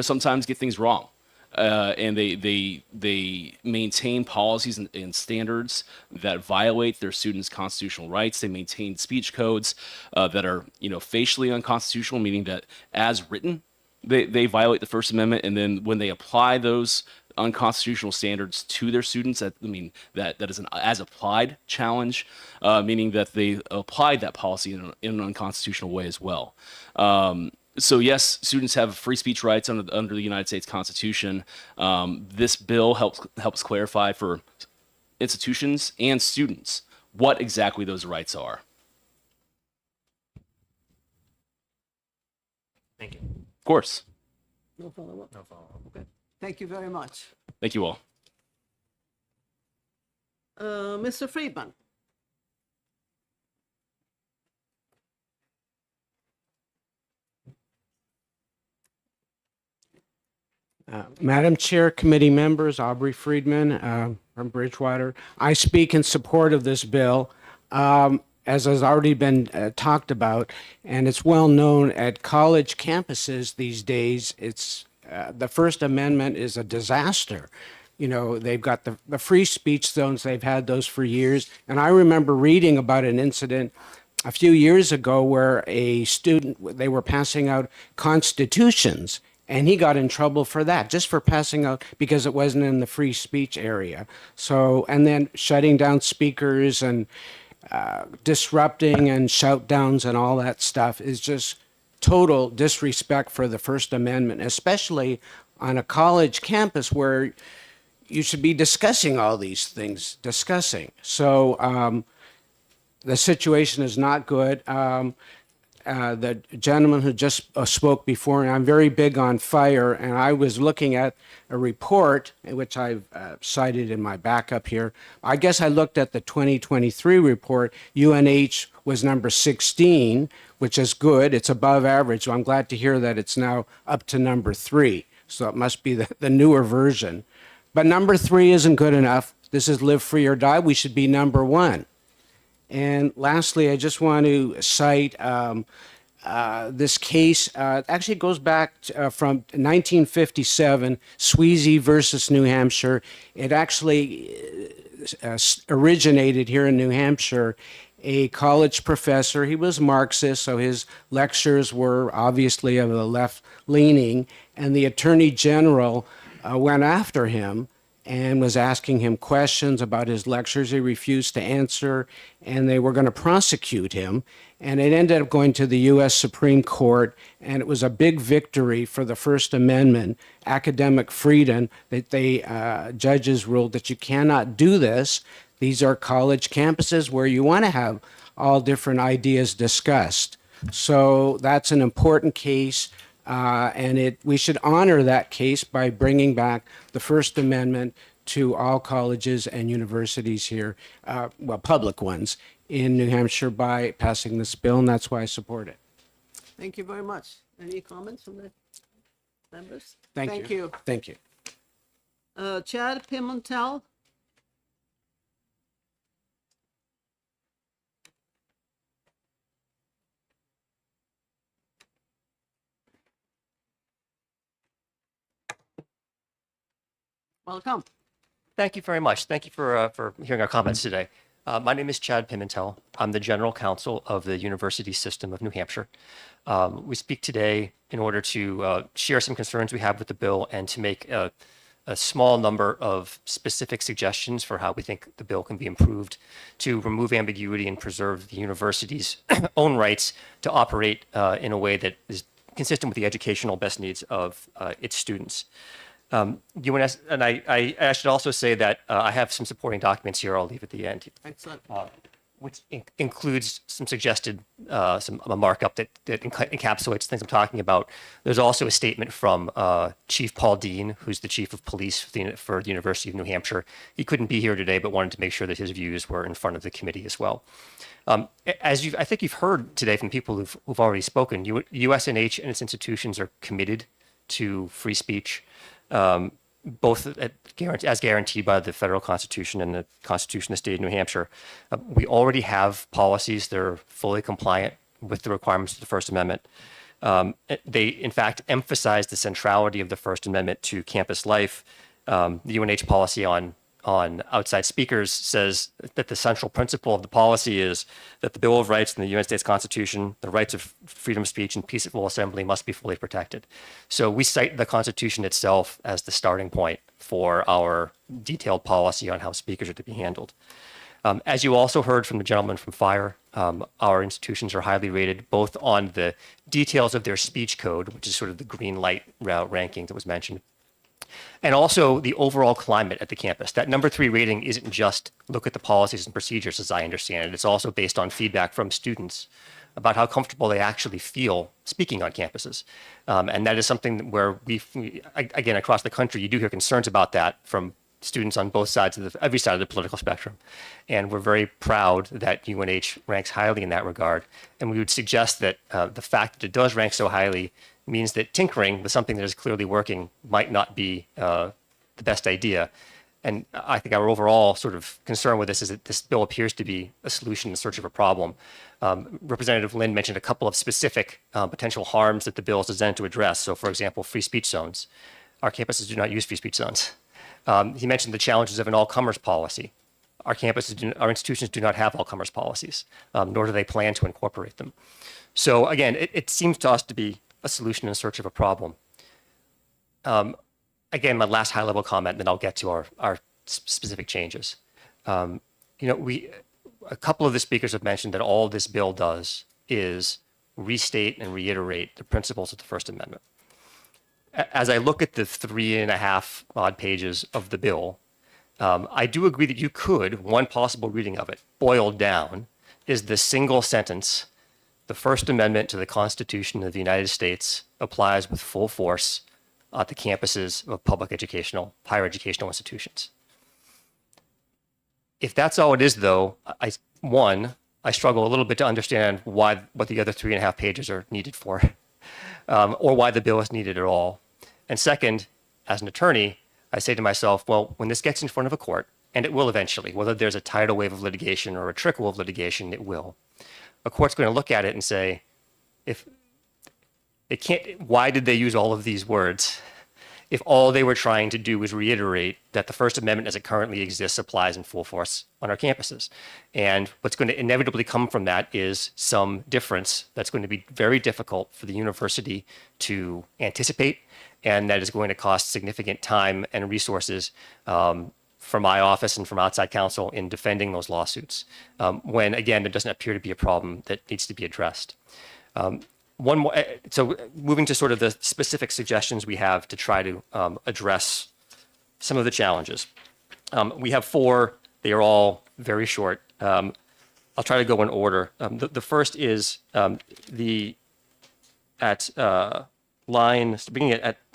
sometimes get things wrong. And they maintain policies and standards that violate their students' constitutional rights. They maintain speech codes that are, facially unconstitutional, meaning that as written, they violate the First Amendment. And then when they apply those unconstitutional standards to their students, that is an as applied challenge, meaning that they applied that policy in an unconstitutional way as well. So yes, students have free speech rights under the United States Constitution. This bill helps clarify for institutions and students what exactly those rights are. Thank you. Of course. No follow-up? No follow-up. Okay. Thank you very much. Thank you all. Mr. Friedman? Madam Chair, committee members, Aubrey Friedman from Bridgewater. I speak in support of this bill. As has already been talked about, and it's well known at college campuses these days, it's the First Amendment is a disaster. They've got the free speech zones, they've had those for years. And I remember reading about an incident a few years ago where a student, they were passing out constitutions, and he got in trouble for that, just for passing out because it wasn't in the free speech area. So, and then shutting down speakers and disrupting and shout downs and all that stuff is just total disrespect for the First Amendment, especially on a college campus where you should be discussing all these things, So the situation is not good. The gentleman who just spoke before, and I'm very big on fire, and I was looking at a report, which I've cited in my backup here. I guess I looked at the 2023 report. UNH was number 16, which is good. It's above average, so I'm glad to hear that it's now up to number 3. So it must be the newer version. But number 3 isn't good enough. This is live free or die. We should be number 1. And lastly, I just want to cite this case. Actually, it goes back from 1957, Sweezy versus New Hampshire. It actually originated here in New Hampshire. A college professor, he was Marxist, so his lectures were obviously of the left-leaning, and the attorney general went after him and was asking him questions about his lectures. He refused to answer, and they were going to prosecute him. And it ended up going to the U.S. Supreme Court, and it was a big victory for the First Amendment, academic freedom, that judges ruled that you cannot do this. These are college campuses where you want to have all different ideas discussed. So that's an important case. And we should honor that case by bringing back the First Amendment to all colleges and universities here, well, public ones in New Hampshire by passing this bill, and that's why I support it. Thank you very much. Any comments from the members? Thank you. Thank you. Chad Pimentel? Welcome. Thank you very much. Thank you for hearing our comments today. My name is Chad Pimentel. I'm the general counsel of the University System of New Hampshire. We speak today in order to share some concerns we have with the bill and to make a small number of specific suggestions for how we think the bill can be improved to remove ambiguity and preserve the university's own rights to operate in a way that is consistent with the educational best needs of its students. UNS, and I should also say that I have some supporting documents here I'll leave at the end. Excellent. Which includes some suggested, a markup that encapsulates things I'm talking about. There's also a statement from Chief Paul Dean, who's the chief of police for the University of New Hampshire. He couldn't be here today, but wanted to make sure that his views were in front of the committee as well. I think you've heard today from people who've already spoken, USNH and its institutions are committed to free speech. Both as guaranteed by the federal constitution and the constitution of the state of New Hampshire. We already have policies that are fully compliant with the requirements of the First Amendment. They, in fact, emphasize the centrality of the First Amendment to campus life. The UNH policy on outside speakers says that the central principle of the policy is that the Bill of Rights and the United States Constitution, the rights of freedom of speech and peaceful assembly must be fully protected. So we cite the Constitution itself as the starting point for our detailed policy on how speakers are to be handled. As you also heard from the gentleman from FIRE, our institutions are highly rated both on the details of their speech code, which is sort of the green light ranking that was mentioned, and also the overall climate at the campus. That number 3 rating isn't just look at the policies and procedures as I understand it. It's also based on feedback from students about how comfortable they actually feel speaking on campuses. And that is something where again, across the country, you do hear concerns about that from students on both sides of every side of the political spectrum. And we're very proud that UNH ranks highly in that regard. And we would suggest that the fact that it does rank so highly means that tinkering with something that is clearly working might not be the best idea. And I think our overall sort of concern with this is that this bill appears to be a solution in search of a problem. Representative Lynn mentioned a couple of specific potential harms that the bill is designed to address. So, for example, free speech zones. Our campuses do not use free speech zones. He mentioned the challenges of an all-comers policy. Our institutions do not have all-comers policies, nor do they plan to incorporate them. So again, it seems to us to be a solution in search of a problem. Again, my last high-level comment, then I'll get to our specific changes. A couple of the speakers have mentioned that all this bill does is restate and reiterate the principles of the First Amendment. As I look at the 3.5 odd pages of the bill, I do agree that you could, one possible reading of it, boiled down, is the single sentence, the First Amendment to the Constitution of the United States applies with full force at the campuses of public higher educational institutions. If that's all it is, though, I struggle a little bit to understand what the other 3.5 pages are needed for. Or why the bill is needed at all. And second, as an attorney, I say to myself, well, when this gets in front of a court, and it will eventually, whether there's a tidal wave of litigation or a trickle of litigation, it will. A court's going to look at it and say, why did they use all of these words if all they were trying to do was reiterate that the First Amendment as it currently exists applies in full force on our campuses? And what's going to inevitably come from that is some difference that's going to be very difficult for the university to anticipate, and that is going to cost significant time and resources from my office and from outside counsel in defending those lawsuits, when, again, there doesn't appear to be a problem that needs to be addressed. One more, so moving to sort of the specific suggestions we have to try to address some of the challenges. We have 4. They are all very short. I'll try to go in order. The first is beginning at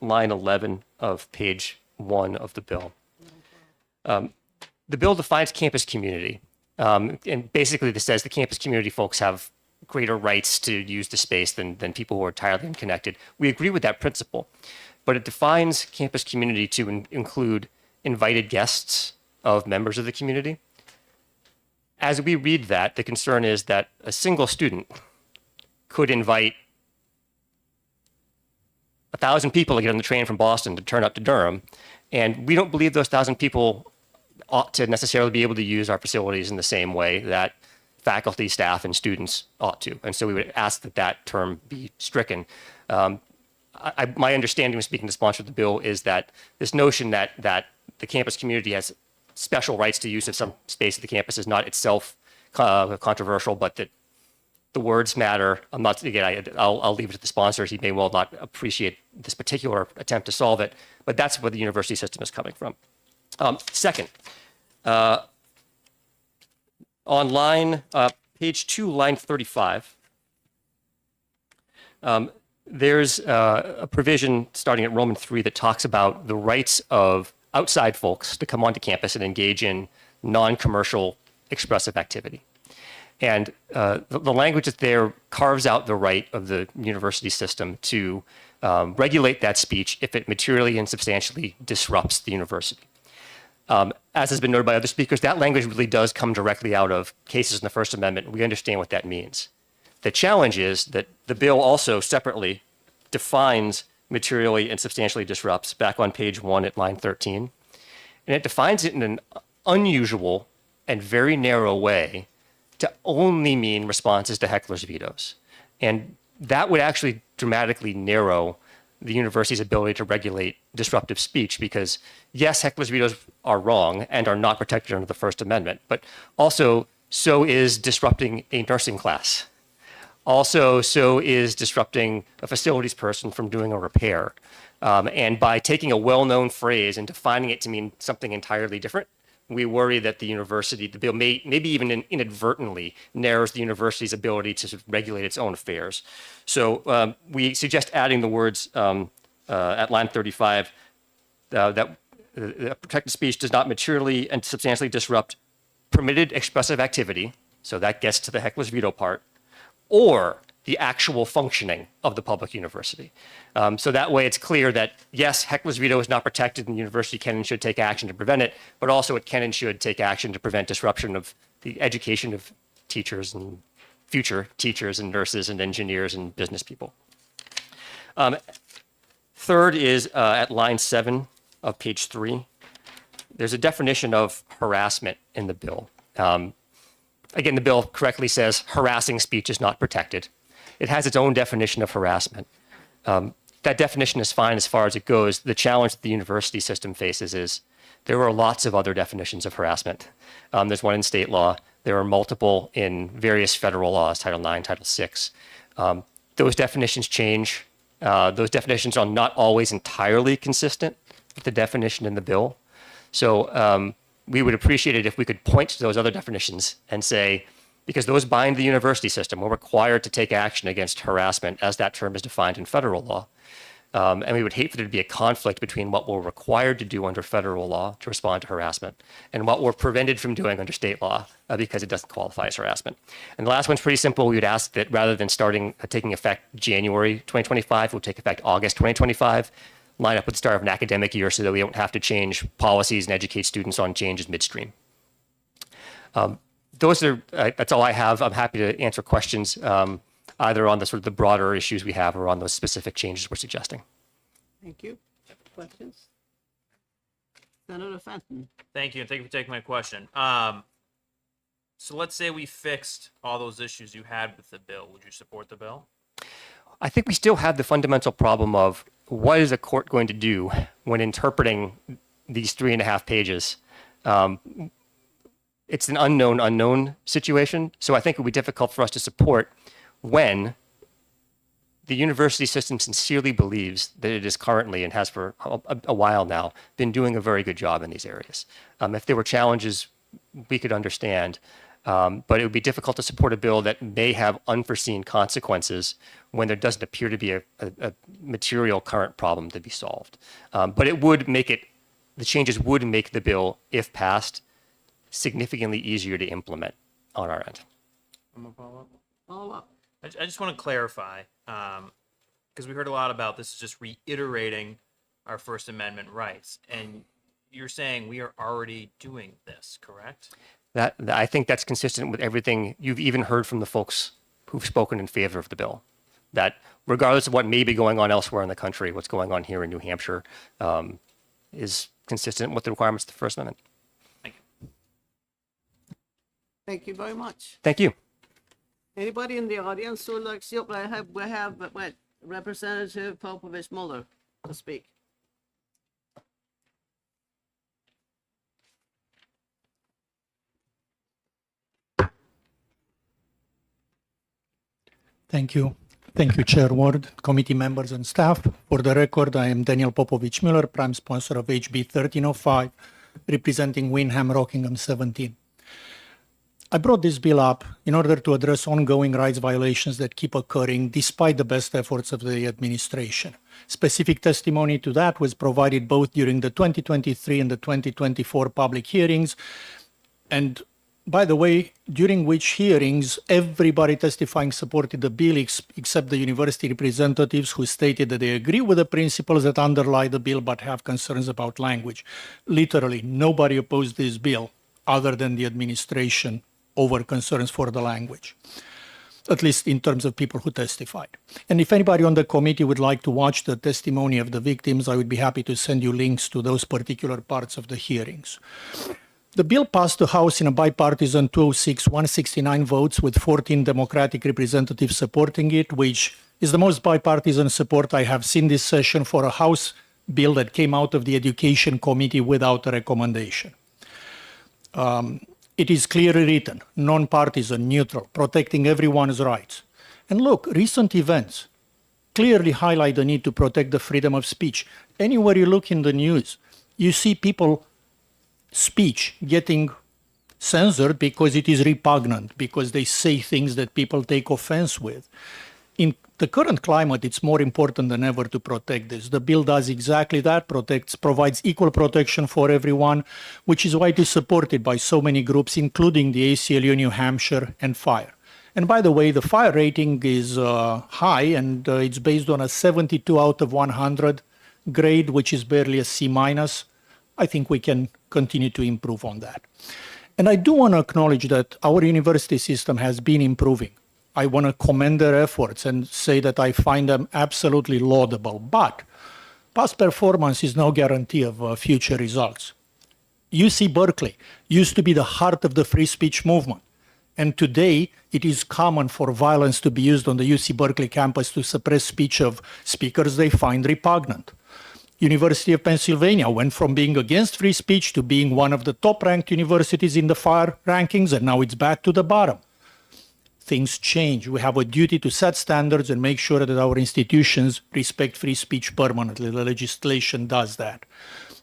line 11 of page 1 of the bill. The bill defines campus community. And basically this says the campus community folks have greater rights to use the space than people who are entirely unconnected. We agree with that principle, but it defines campus community to include invited guests of members of the community. As we read that, the concern is that a single student could invite 1,000 people to get on the train from Boston to turn up to Durham, and we don't believe those 1,000 people ought to necessarily be able to use our facilities in the same way that faculty, staff, and students ought to. And so we would ask that that term be stricken. My understanding of speaking to sponsor of the bill is that this notion that the campus community has special rights to use of some space at the campus is not itself controversial, but that the words matter. I'm not, again, I'll leave it to the sponsor. He may well not appreciate this particular attempt to solve it, but that's where the university system is coming from. Second, on page 2, line 35, there's a provision starting at Roman 3 that talks about the rights of outside folks to come onto campus and engage in non-commercial expressive activity. And the language that's there carves out the right of the university system to regulate that speech if it materially and substantially disrupts the university. As has been noted by other speakers, that language really does come directly out of cases in the First Amendment. We understand what that means. The challenge is that the bill also separately defines materially and substantially disrupts back on page 1 at line 13. And it defines it in an unusual and very narrow way to only mean responses to heckler's vetoes. And that would actually dramatically narrow the university's ability to regulate disruptive speech because, yes, heckler's vetoes are wrong and are not protected under the First Amendment, but also so is disrupting a nursing class. Also, so is disrupting a facilities person from doing a repair. And by taking a well-known phrase and defining it to mean something entirely different, we worry that the university, the bill maybe even inadvertently narrows the university's ability to regulate its own affairs. So we suggest adding the words at line 35 that protected speech does not materially and substantially disrupt permitted expressive activity. So that gets to the heckler's veto part, or the actual functioning of the public university. So that way it's clear that, yes, heckler's veto is not protected and the university can and should take action to prevent it, but also it can and should take action to prevent disruption of the education of teachers and future teachers and nurses and engineers and business people. Third is at line 7 of page 3. There's a definition of harassment in the bill. Again, the bill correctly says harassing speech is not protected. It has its own definition of harassment. That definition is fine as far as it goes. The challenge that the university system faces is there are lots of other definitions of harassment. There's one in state law. There are multiple in various federal laws, Title IX, Title VI. Those definitions change. Those definitions are not always entirely consistent with the definition in the bill. So we would appreciate it if we could point to those other definitions and say, because those bind the university system, we're required to take action against harassment as that term is defined in federal law. And we would hate for there to be a conflict between what we're required to do under federal law to respond to harassment and what we're prevented from doing under state law because it doesn't qualify as harassment. And the last one's pretty simple. We would ask that rather than taking effect January 2025, it will take effect August 2025, line up with the start of an academic year so that we don't have to change policies and educate students on changes midstream. That's all I have. I'm happy to answer questions either on the sort of the broader issues we have or on those specific changes we're suggesting. Thank you. Questions? Senator Fenton. Thank you, and thank you for taking my question. So let's say we fixed all those issues you had with the bill. Would you support the bill? I think we still have the fundamental problem of what is a court going to do when interpreting these 3.5 pages. It's an unknown situation. So I think it would be difficult for us to support when the university system sincerely believes that it is currently and has for a while now been doing a very good job in these areas. If there were challenges, we could understand, but it would be difficult to support a bill that may have unforeseen consequences when there doesn't appear to be a material current problem to be solved. But it would make it the changes would make the bill, if passed, significantly easier to implement on our end. All up. I just want to clarify, because we heard a lot about this is just reiterating our First Amendment rights, and you're saying we are already doing this, correct? That I think that's consistent with everything you've even heard from the folks who've spoken in favor of the bill. That regardless of what may be going on elsewhere in the country, what's going on here in New Hampshire is consistent with the requirements of the First Amendment. Thank you very much. Thank you. Anybody in the audience who would like, see, we have Representative Popovich Muller to speak. Thank you. Thank you, Chair Ward, committee members and staff. For the record, I am Daniel Popovich Muller, prime sponsor of HB 1305, representing Windham Rockingham 17. I brought this bill up in order to address ongoing rights violations that keep occurring despite the best efforts of the administration. Specific testimony to that was provided both during the 2023 and the 2024 public hearings, and by the way, during which hearings, everybody testifying supported the bill except the university representatives who stated that they agree with the principles that underlie the bill but have concerns about language. Literally, nobody opposed this bill other than the administration over concerns for the language, at least in terms of people who testified. And if anybody on the committee would like to watch the testimony of the victims, I would be happy to send you links to those particular parts of the hearings. The bill passed the House in a bipartisan 206-169 votes with 14 Democratic representatives supporting it, which is the most bipartisan support I have seen this session for a House bill that came out of the Education Committee without a recommendation. It is clearly written, non-partisan, neutral, protecting everyone's rights. And look, recent events clearly highlight the need to protect the freedom of speech. Anywhere you look in the news, you see people speech getting censored because it is repugnant, because they say things that people take offense with. In the current climate, it's more important than ever to protect this. The bill does exactly that, provides equal protection for everyone, which is why it is supported by so many groups, including the ACLU New Hampshire and FIRE. And by the way, the FIRE rating is high, and it's based on a 72 out of 100 grade, which is barely a C-. I think we can continue to improve on that. And I do want to acknowledge that our university system has been improving. I want to commend their efforts and say that I find them absolutely laudable. But past performance is no guarantee of future results. UC Berkeley used to be the heart of the free speech movement. And today, it is common for violence to be used on the UC Berkeley campus to suppress speech of speakers they find repugnant. University of Pennsylvania went from being against free speech to being one of the top-ranked universities in the FIRE rankings, and now it's back to the bottom. Things change. We have a duty to set standards and make sure that our institutions respect free speech permanently. The legislation does that.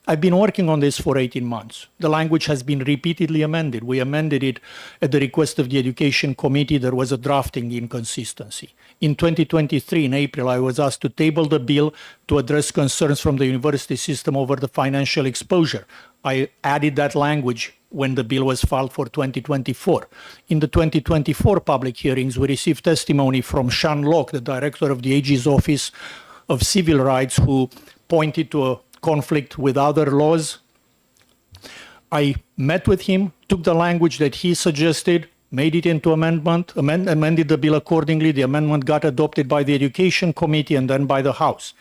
I've been working on this for 18 months. The language has been repeatedly amended. We amended it at the request of the Education Committee. There was a drafting inconsistency. In 2023, in April, I was asked to table the bill to address concerns from the university system over the financial exposure. I added that language when the bill was filed for 2024. In the 2024 public hearings, we received testimony from Sean Locke, the director of the AG's Office of Civil Rights, who pointed to a conflict with other laws. I met with him, took the language that he suggested, made it into amendment, amended the bill accordingly. The amendment got adopted by the Education Committee and then by the House.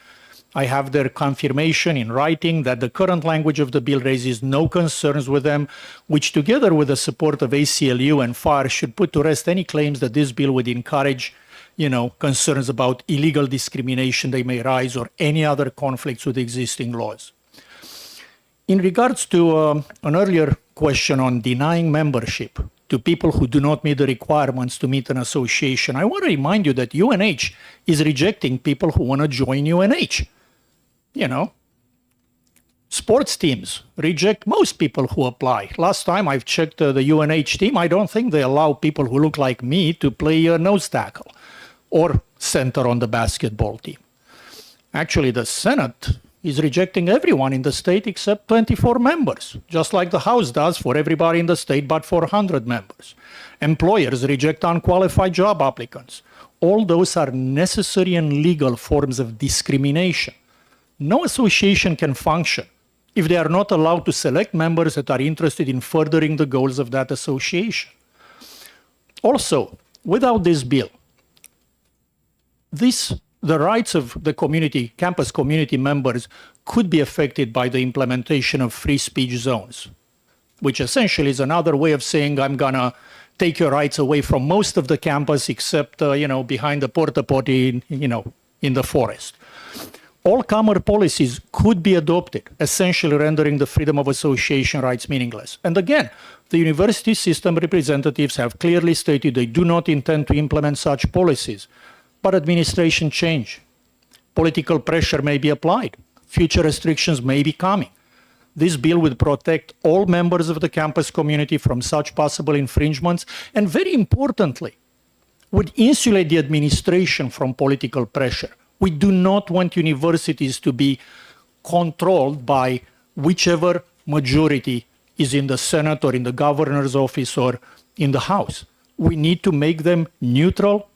I have their confirmation in writing that the current language of the bill raises no concerns with them, which together with the support of ACLU and FIRE should put to rest any claims that this bill would encourage concerns about illegal discrimination they may rise or any other conflicts with existing laws. In regards to an earlier question on denying membership to people who do not meet the requirements to meet an association, I want to remind you that UNH is rejecting people who want to join UNH. Sports teams reject most people who apply. Last time I've checked the UNH team, I don't think they allow people who look like me to play nose tackle or center on the basketball team. Actually, the Senate is rejecting everyone in the state except 24 members, just like the House does for everybody in the state but for 100 members. Employers reject unqualified job applicants. All those are necessary and legal forms of discrimination. No association can function if they are not allowed to select members that are interested in furthering the goals of that association. Also, without this bill, the rights of the community, campus community members could be affected by the implementation of free speech zones, which essentially is another way of saying I'm gonna take your rights away from most of the campus except, behind the porta potty, in the forest. All Calmer policies could be adopted, essentially rendering the freedom of association rights meaningless. And again, the university system representatives have clearly stated they do not intend to implement such policies. But administration change. Political pressure may be applied. Future restrictions may be coming. This bill would protect all members of the campus community from such possible infringements, and very importantly, would insulate the administration from political pressure. We do not want universities to be controlled by whichever majority is in the Senate or in the governor's office or in the House. We need to make them neutral.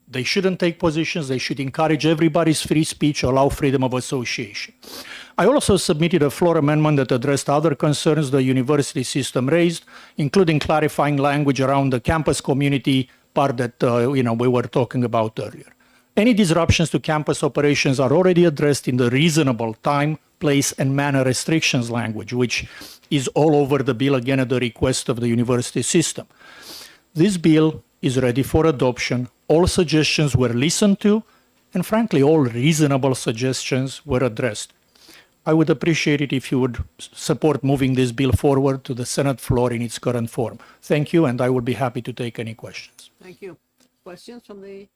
They shouldn't take positions. They should encourage everybody's free speech, allow freedom of association. I also submitted a floor amendment that addressed other concerns the university system raised, including clarifying language around the campus community part that we were talking about earlier. Any disruptions to campus operations are already addressed in the reasonable time, place, and manner restrictions language, which is all over the bill, again, at the request of the university system. This bill is ready for adoption. All suggestions were listened to, and frankly, all reasonable suggestions were addressed. I would appreciate it if you would support moving this bill forward to the Senate floor in its current form. Thank you, and I would be happy to take any questions. Thank you. Questions from the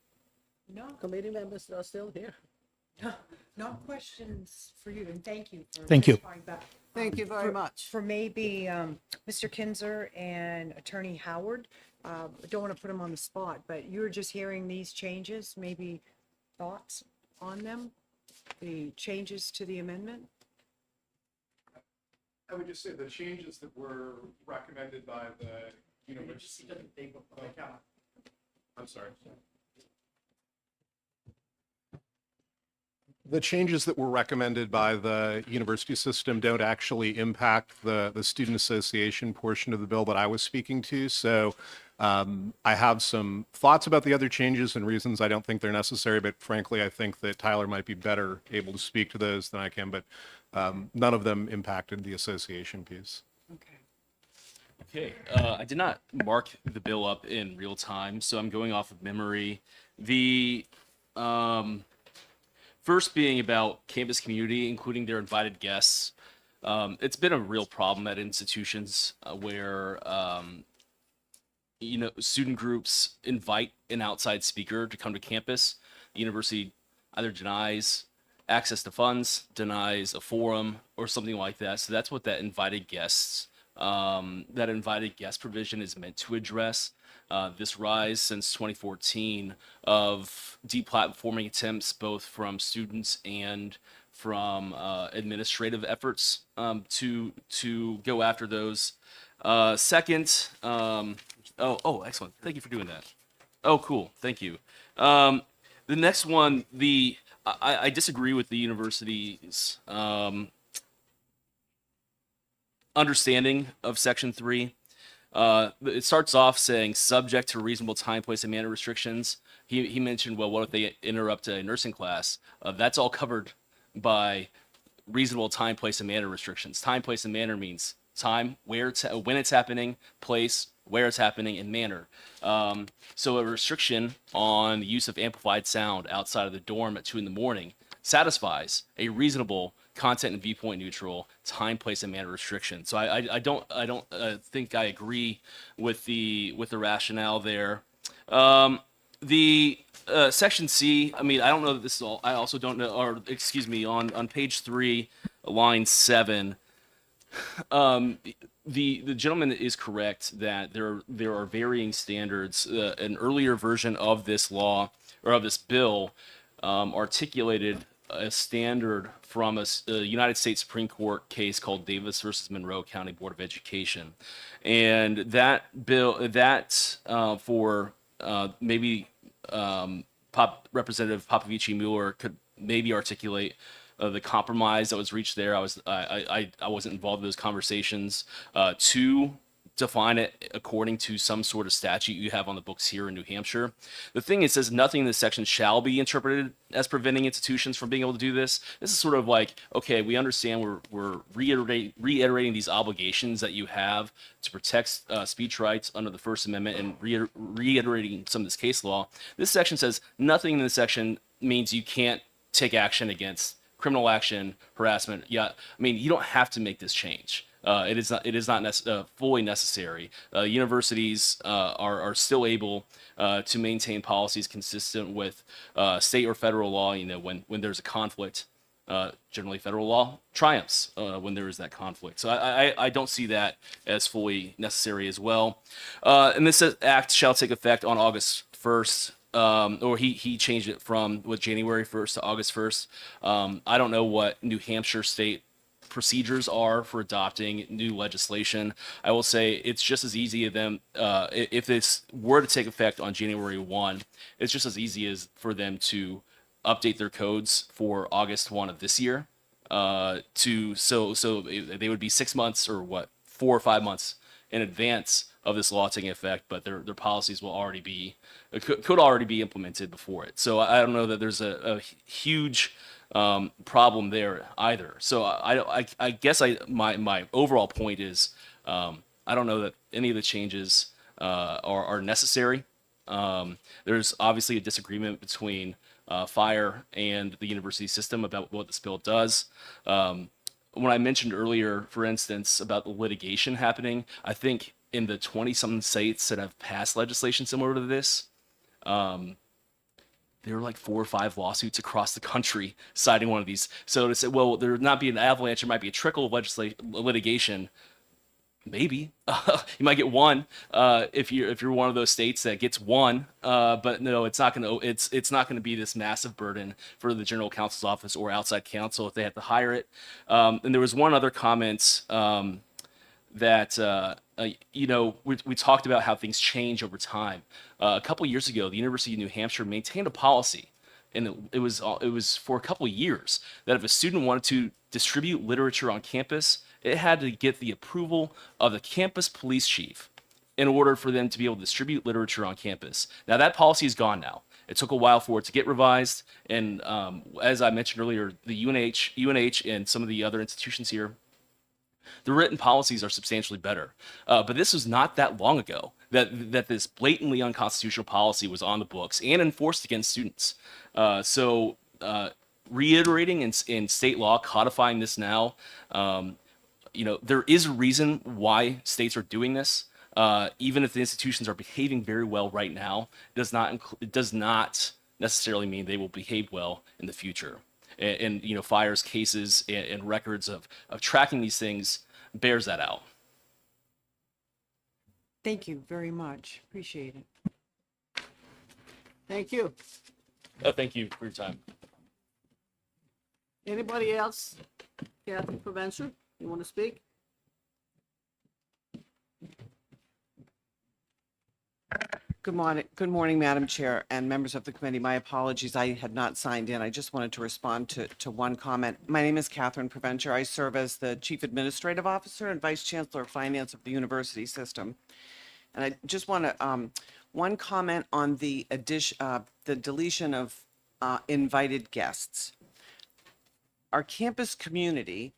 committee members that are still here? No questions for you, and thank you. Thank you. Thank you very much. For maybe Mr. Kinzer and Attorney Howard, I don't want to put them on the spot, but you were just hearing these changes, maybe thoughts on them? The changes to the amendment? I would just say the changes that were recommended by the university. I'm sorry. The changes that were recommended by the university system don't actually impact the student association portion of the bill that I was speaking to. So I have some thoughts about the other changes and reasons I don't think they're necessary, but frankly, I think that Tyler might be better able to speak to those than I can, but none of them impacted the association piece. Okay, I did not mark the bill up in real time, so I'm going off of memory. The first being about campus community, including their invited guests. It's been a real problem at institutions where student groups invite an outside speaker to come to campus. The university either denies access to funds, denies a forum, or something like that. So that's what that invited guest provision is meant to address. This rise since 2014 of deplatforming attempts, both from students and from administrative efforts to go after those. Second, excellent. Thank you for doing that. Oh, cool. Thank you. The next one, I disagree with the university's understanding of Section 3. It starts off saying subject to reasonable time, place, and manner restrictions. He mentioned, well, what if they interrupt a nursing class? That's all covered by reasonable time, place, and manner restrictions. Time, place, and manner means time, when it's happening, place, where it's happening, and manner. So a restriction on the use of amplified sound outside of the dorm at 2 a.m. satisfies a reasonable content and viewpoint neutral time, place, and manner restriction. So I don't think I agree with the rationale there. The Section C, I mean, I don't know that this is all. I also don't know, or excuse me, on page 3, line 7. The gentleman is correct that there are varying standards. An earlier version of this law or of this bill articulated a standard from a United States Supreme Court case called Davis versus Monroe County Board of Education, and that bill for maybe Representative Popovici Mueller could maybe articulate the compromise that was reached there. I wasn't involved in those conversations to define it according to some sort of statute you have on the books here in New Hampshire. The thing is, says nothing in this section shall be interpreted as preventing institutions from being able to do this. This is sort of like, okay, we understand we're reiterating these obligations that you have to protect speech rights under the First Amendment and reiterating some of this case law. This section says nothing in this section means you can't take action against criminal action, harassment. Yeah, I mean, you don't have to make this change. It is not fully necessary. Universities are still able to maintain policies consistent with state or federal law. You know, when there's a conflict, generally federal law triumphs when there is that conflict. So I don't see that as fully necessary as well. And this act shall take effect on August 1st. Or he changed it from January 1st to August 1st. I don't know what New Hampshire state procedures are for adopting new legislation. I will say it's just as easy of them, if this were to take effect on January 1, it's just as easy as for them to update their codes for August 1 of this year. So they would be 6 months or 4 or 5 months in advance of this law taking effect, but their policies will already be could already be implemented before it. So I don't know that there's a huge problem there either. So I guess my overall point is I don't know that any of the changes are necessary. There's obviously a disagreement between fire and the university system about what this bill does. When I mentioned earlier, for instance, about the litigation happening, I think in the 20-something states that have passed legislation similar to this, there were like 4 or 5 lawsuits across the country citing one of these. So to say, well, there would not be an avalanche, there might be a trickle of litigation. Maybe you might get one if you're one of those states that gets one, but no, it's not going to be this massive burden for the general counsel's office or outside counsel if they have to hire it. And there was one other comment that we talked about how things change over time. A couple years ago, the University of New Hampshire maintained a policy, and it was for a couple of years, that if a student wanted to distribute literature on campus, it had to get the approval of the campus police chief in order for them to be able to distribute literature on campus. Now that policy is gone now. It took a while for it to get revised, and as I mentioned earlier, the UNH and some of the other institutions here, the written policies are substantially better. But this was not that long ago that this blatantly unconstitutional policy was on the books and enforced against students. So reiterating in state law, codifying this now, there is a reason why states are doing this. Even if the institutions are behaving very well right now, it does not necessarily mean they will behave well in the future. And FIRE's cases and records of tracking these things bears that out. Thank you very much. Appreciate it. Thank you. Thank you for your time. Anybody else? Kathy Provencher, you want to speak? Good morning, Madam Chair and members of the committee. My apologies, I had not signed in. I just wanted to respond to one comment. My name is Catherine Provencher. I serve as the Chief Administrative Officer and Vice Chancellor of Finance of the university system. And I just want to, one comment on the deletion of invited guests. Our campus community,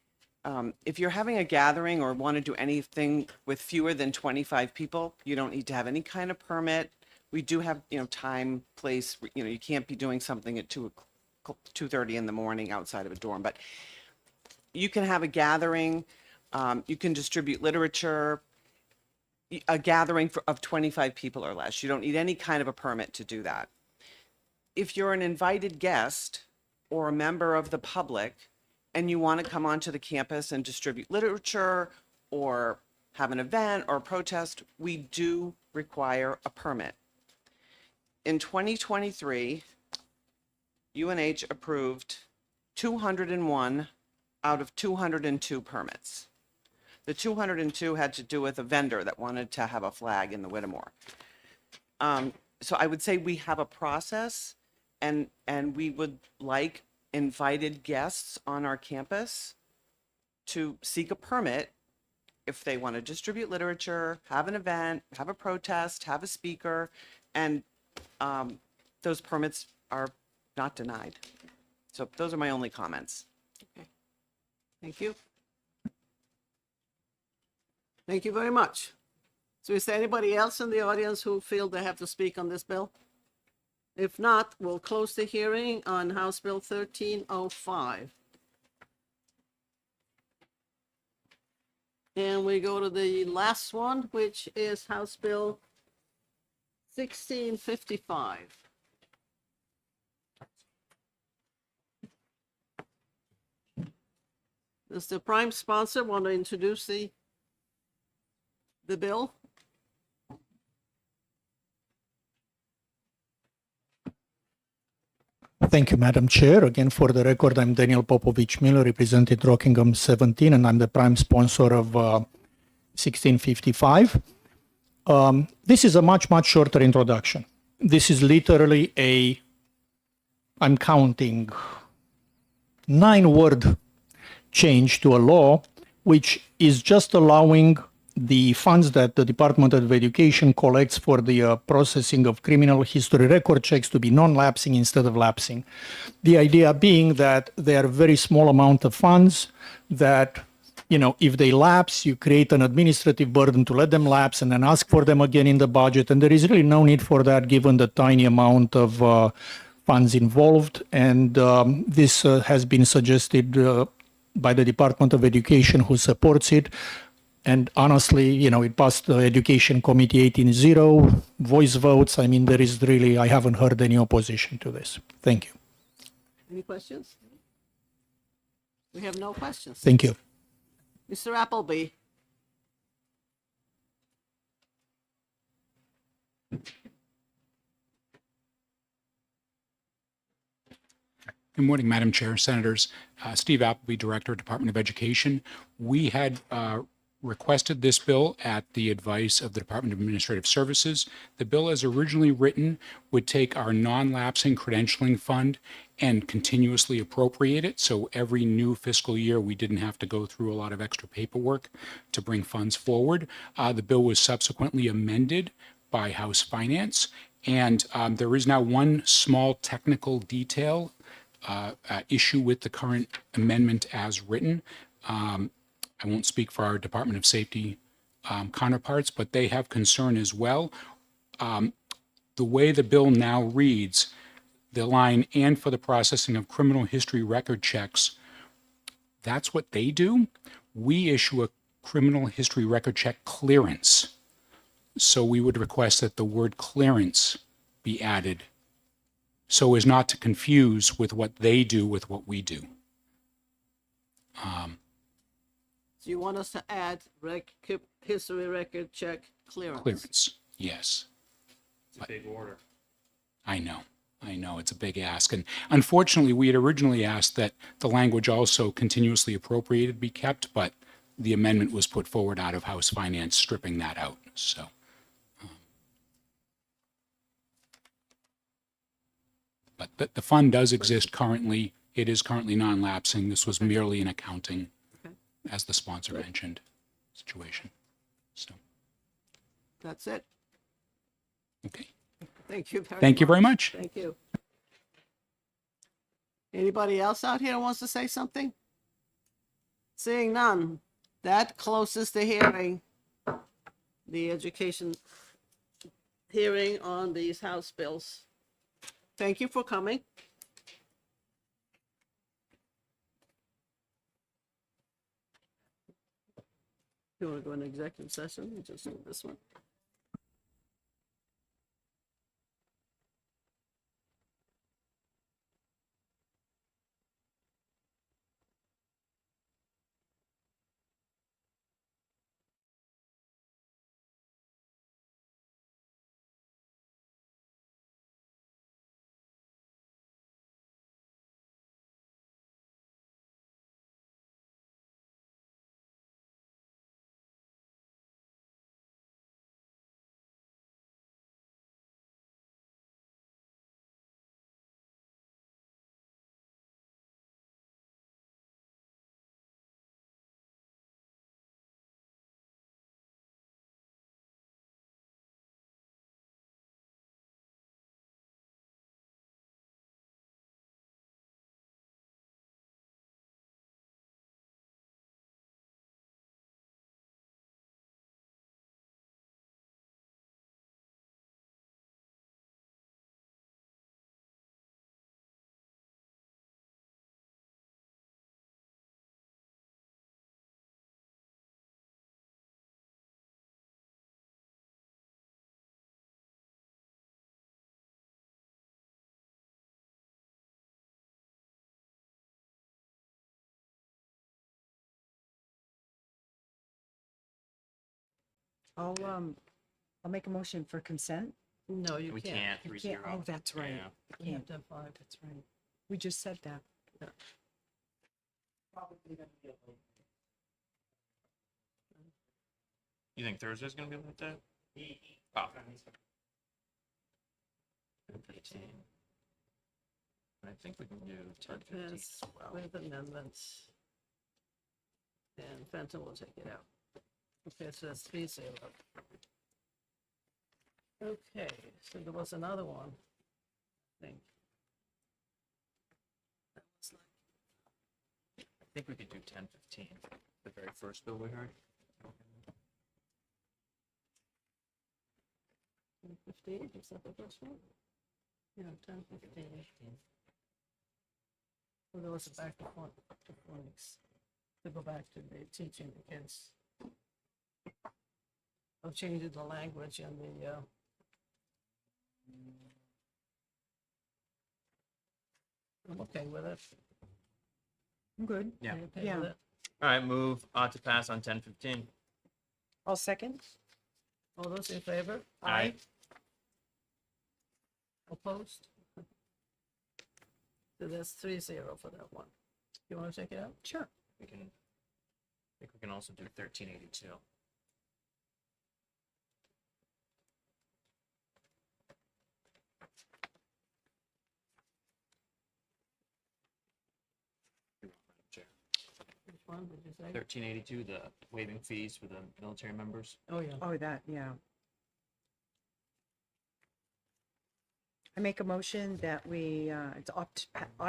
if you're having a gathering or want to do anything with fewer than 25 people, you don't need to have any kind of permit. We do have, time, place, you can't be doing something at 2:30 in the morning outside of a dorm, but you can have a gathering, you can distribute literature, a gathering of 25 people or less. You don't need any kind of a permit to do that. If you're an invited guest or a member of the public, and you want to come onto the campus and distribute literature or have an event or protest, we do require a permit. In 2023, UNH approved 201 out of 202 permits. The 202 had to do with a vendor that wanted to have a flag in the Whittemore. So I would say we have a process, and we would like invited guests on our campus to seek a permit if they want to distribute literature, have an event, have a protest, have a speaker, and those permits are not denied. So those are my only comments. Thank you. Thank you very much. So is there anybody else in the audience who feel they have to speak on this bill? If not, we'll close the hearing on House Bill 1305. And we go to the last one, which is House Bill 1655. Does the prime sponsor want to introduce the bill? Thank you, Madam Chair. Again, for the record, I'm Daniel Popovich Miller, representing Rockingham 17, and I'm the prime sponsor of 1655. This is a much, much shorter introduction. This is literally I'm counting, 9-word change to a law, which is just allowing the funds that the Department of Education collects for the processing of criminal history record checks to be non-lapsing instead of lapsing. The idea being that they are very small amount of funds that, if they lapse, you create an administrative burden to let them lapse and then ask for them again in the budget. And there is really no need for that given the tiny amount of funds involved. And this has been suggested by the Department of Education, who supports it. And honestly, it passed the Education Committee 18-0, voice votes. I mean, I haven't heard any opposition to this. Thank you. Any questions? We have no questions. Thank you. Mr. Appleby. Good morning, Madam Chair, Senators. Steve Appleby, Director, Department of Education. We had requested this bill at the advice of the Department of Administrative Services. The bill as originally written would take our non-lapsing credentialing fund and continuously appropriate it. So every new fiscal year, we didn't have to go through a lot of extra paperwork to bring funds forward. The bill was subsequently amended by House Finance. And there is now one small technical detail issue with the current amendment as written. I won't speak for our Department of Safety counterparts, but they have concern as well. The way the bill now reads, the line "and for the processing of criminal history record checks," that's what they do. We issue a criminal history record check clearance. So we would request that the word clearance be added so as not to confuse with what they do with what we do. Do you want us to add history record check clearance? Clearance, yes. It's a big order. I know, it's a big ask. And unfortunately, we had originally asked that the language also continuously appropriated be kept, but the amendment was put forward out of House Finance, stripping that out. So, but the fund does exist currently. It is currently non-lapsing. This was merely an accounting, as the sponsor mentioned, situation. So, That's it. okay. Thank you very much. Thank you very much. Thank you. Anybody else out here wants to say something? Seeing none, that closes the hearing, the education hearing on these House bills. Thank you for coming. You want to go into executive session? We'll just do this one. I'll make a motion for consent. No, you We can't. can't, You 3-0. can't- Oh, that's right. Yeah. We have to have five. That's right. We just said that. You think Thursday's gonna be like that? Oh. 10:15. I think we can do 10:15 Yes, as well. with amendments. And Fenton will take it out. Okay, so that's 3-0. Okay, so there was another one, I think. That was like, I think we could do 10:15, the very first bill we heard. 10:15, is that the first one? Yeah, 10:15. Well, there was a back to phonics, to go back to the teaching the kids. Of changing the language and the, I'm okay with it. I'm good. Yeah. You okay Yeah. with it? All right, move to pass on 10:15. I'll second. All those in favor? Aye. Opposed? So that's 3-0 for that one. You want to take it out? Sure. We can, I think we can also do 1382. Chair. Which one did you say? 1382, the waiving fees for the military members. Oh, yeah. Oh, that, yeah. I make a motion that we, it's ought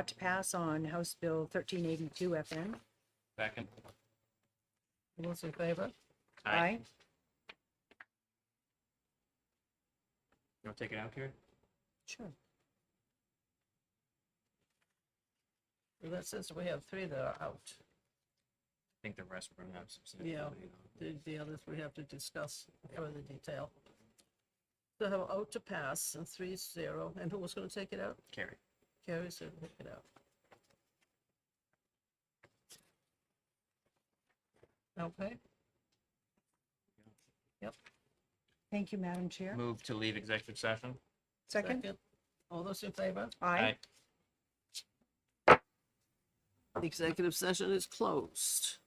to pass on House Bill 1382 FN. Second. All those in favor? Aye. You want to take it out, Carrie? Sure. So that says we have 3 that are out. I think the rest we're going to have some. Yeah, the others we have to discuss in further detail. So have out to pass and 3-0, and who was going to take it out? Carrie. Carrie said take it out. Okay. Yep. Thank you, Madam Chair. Move to leave executive session. Second? All those in favor? Aye. The executive session is closed.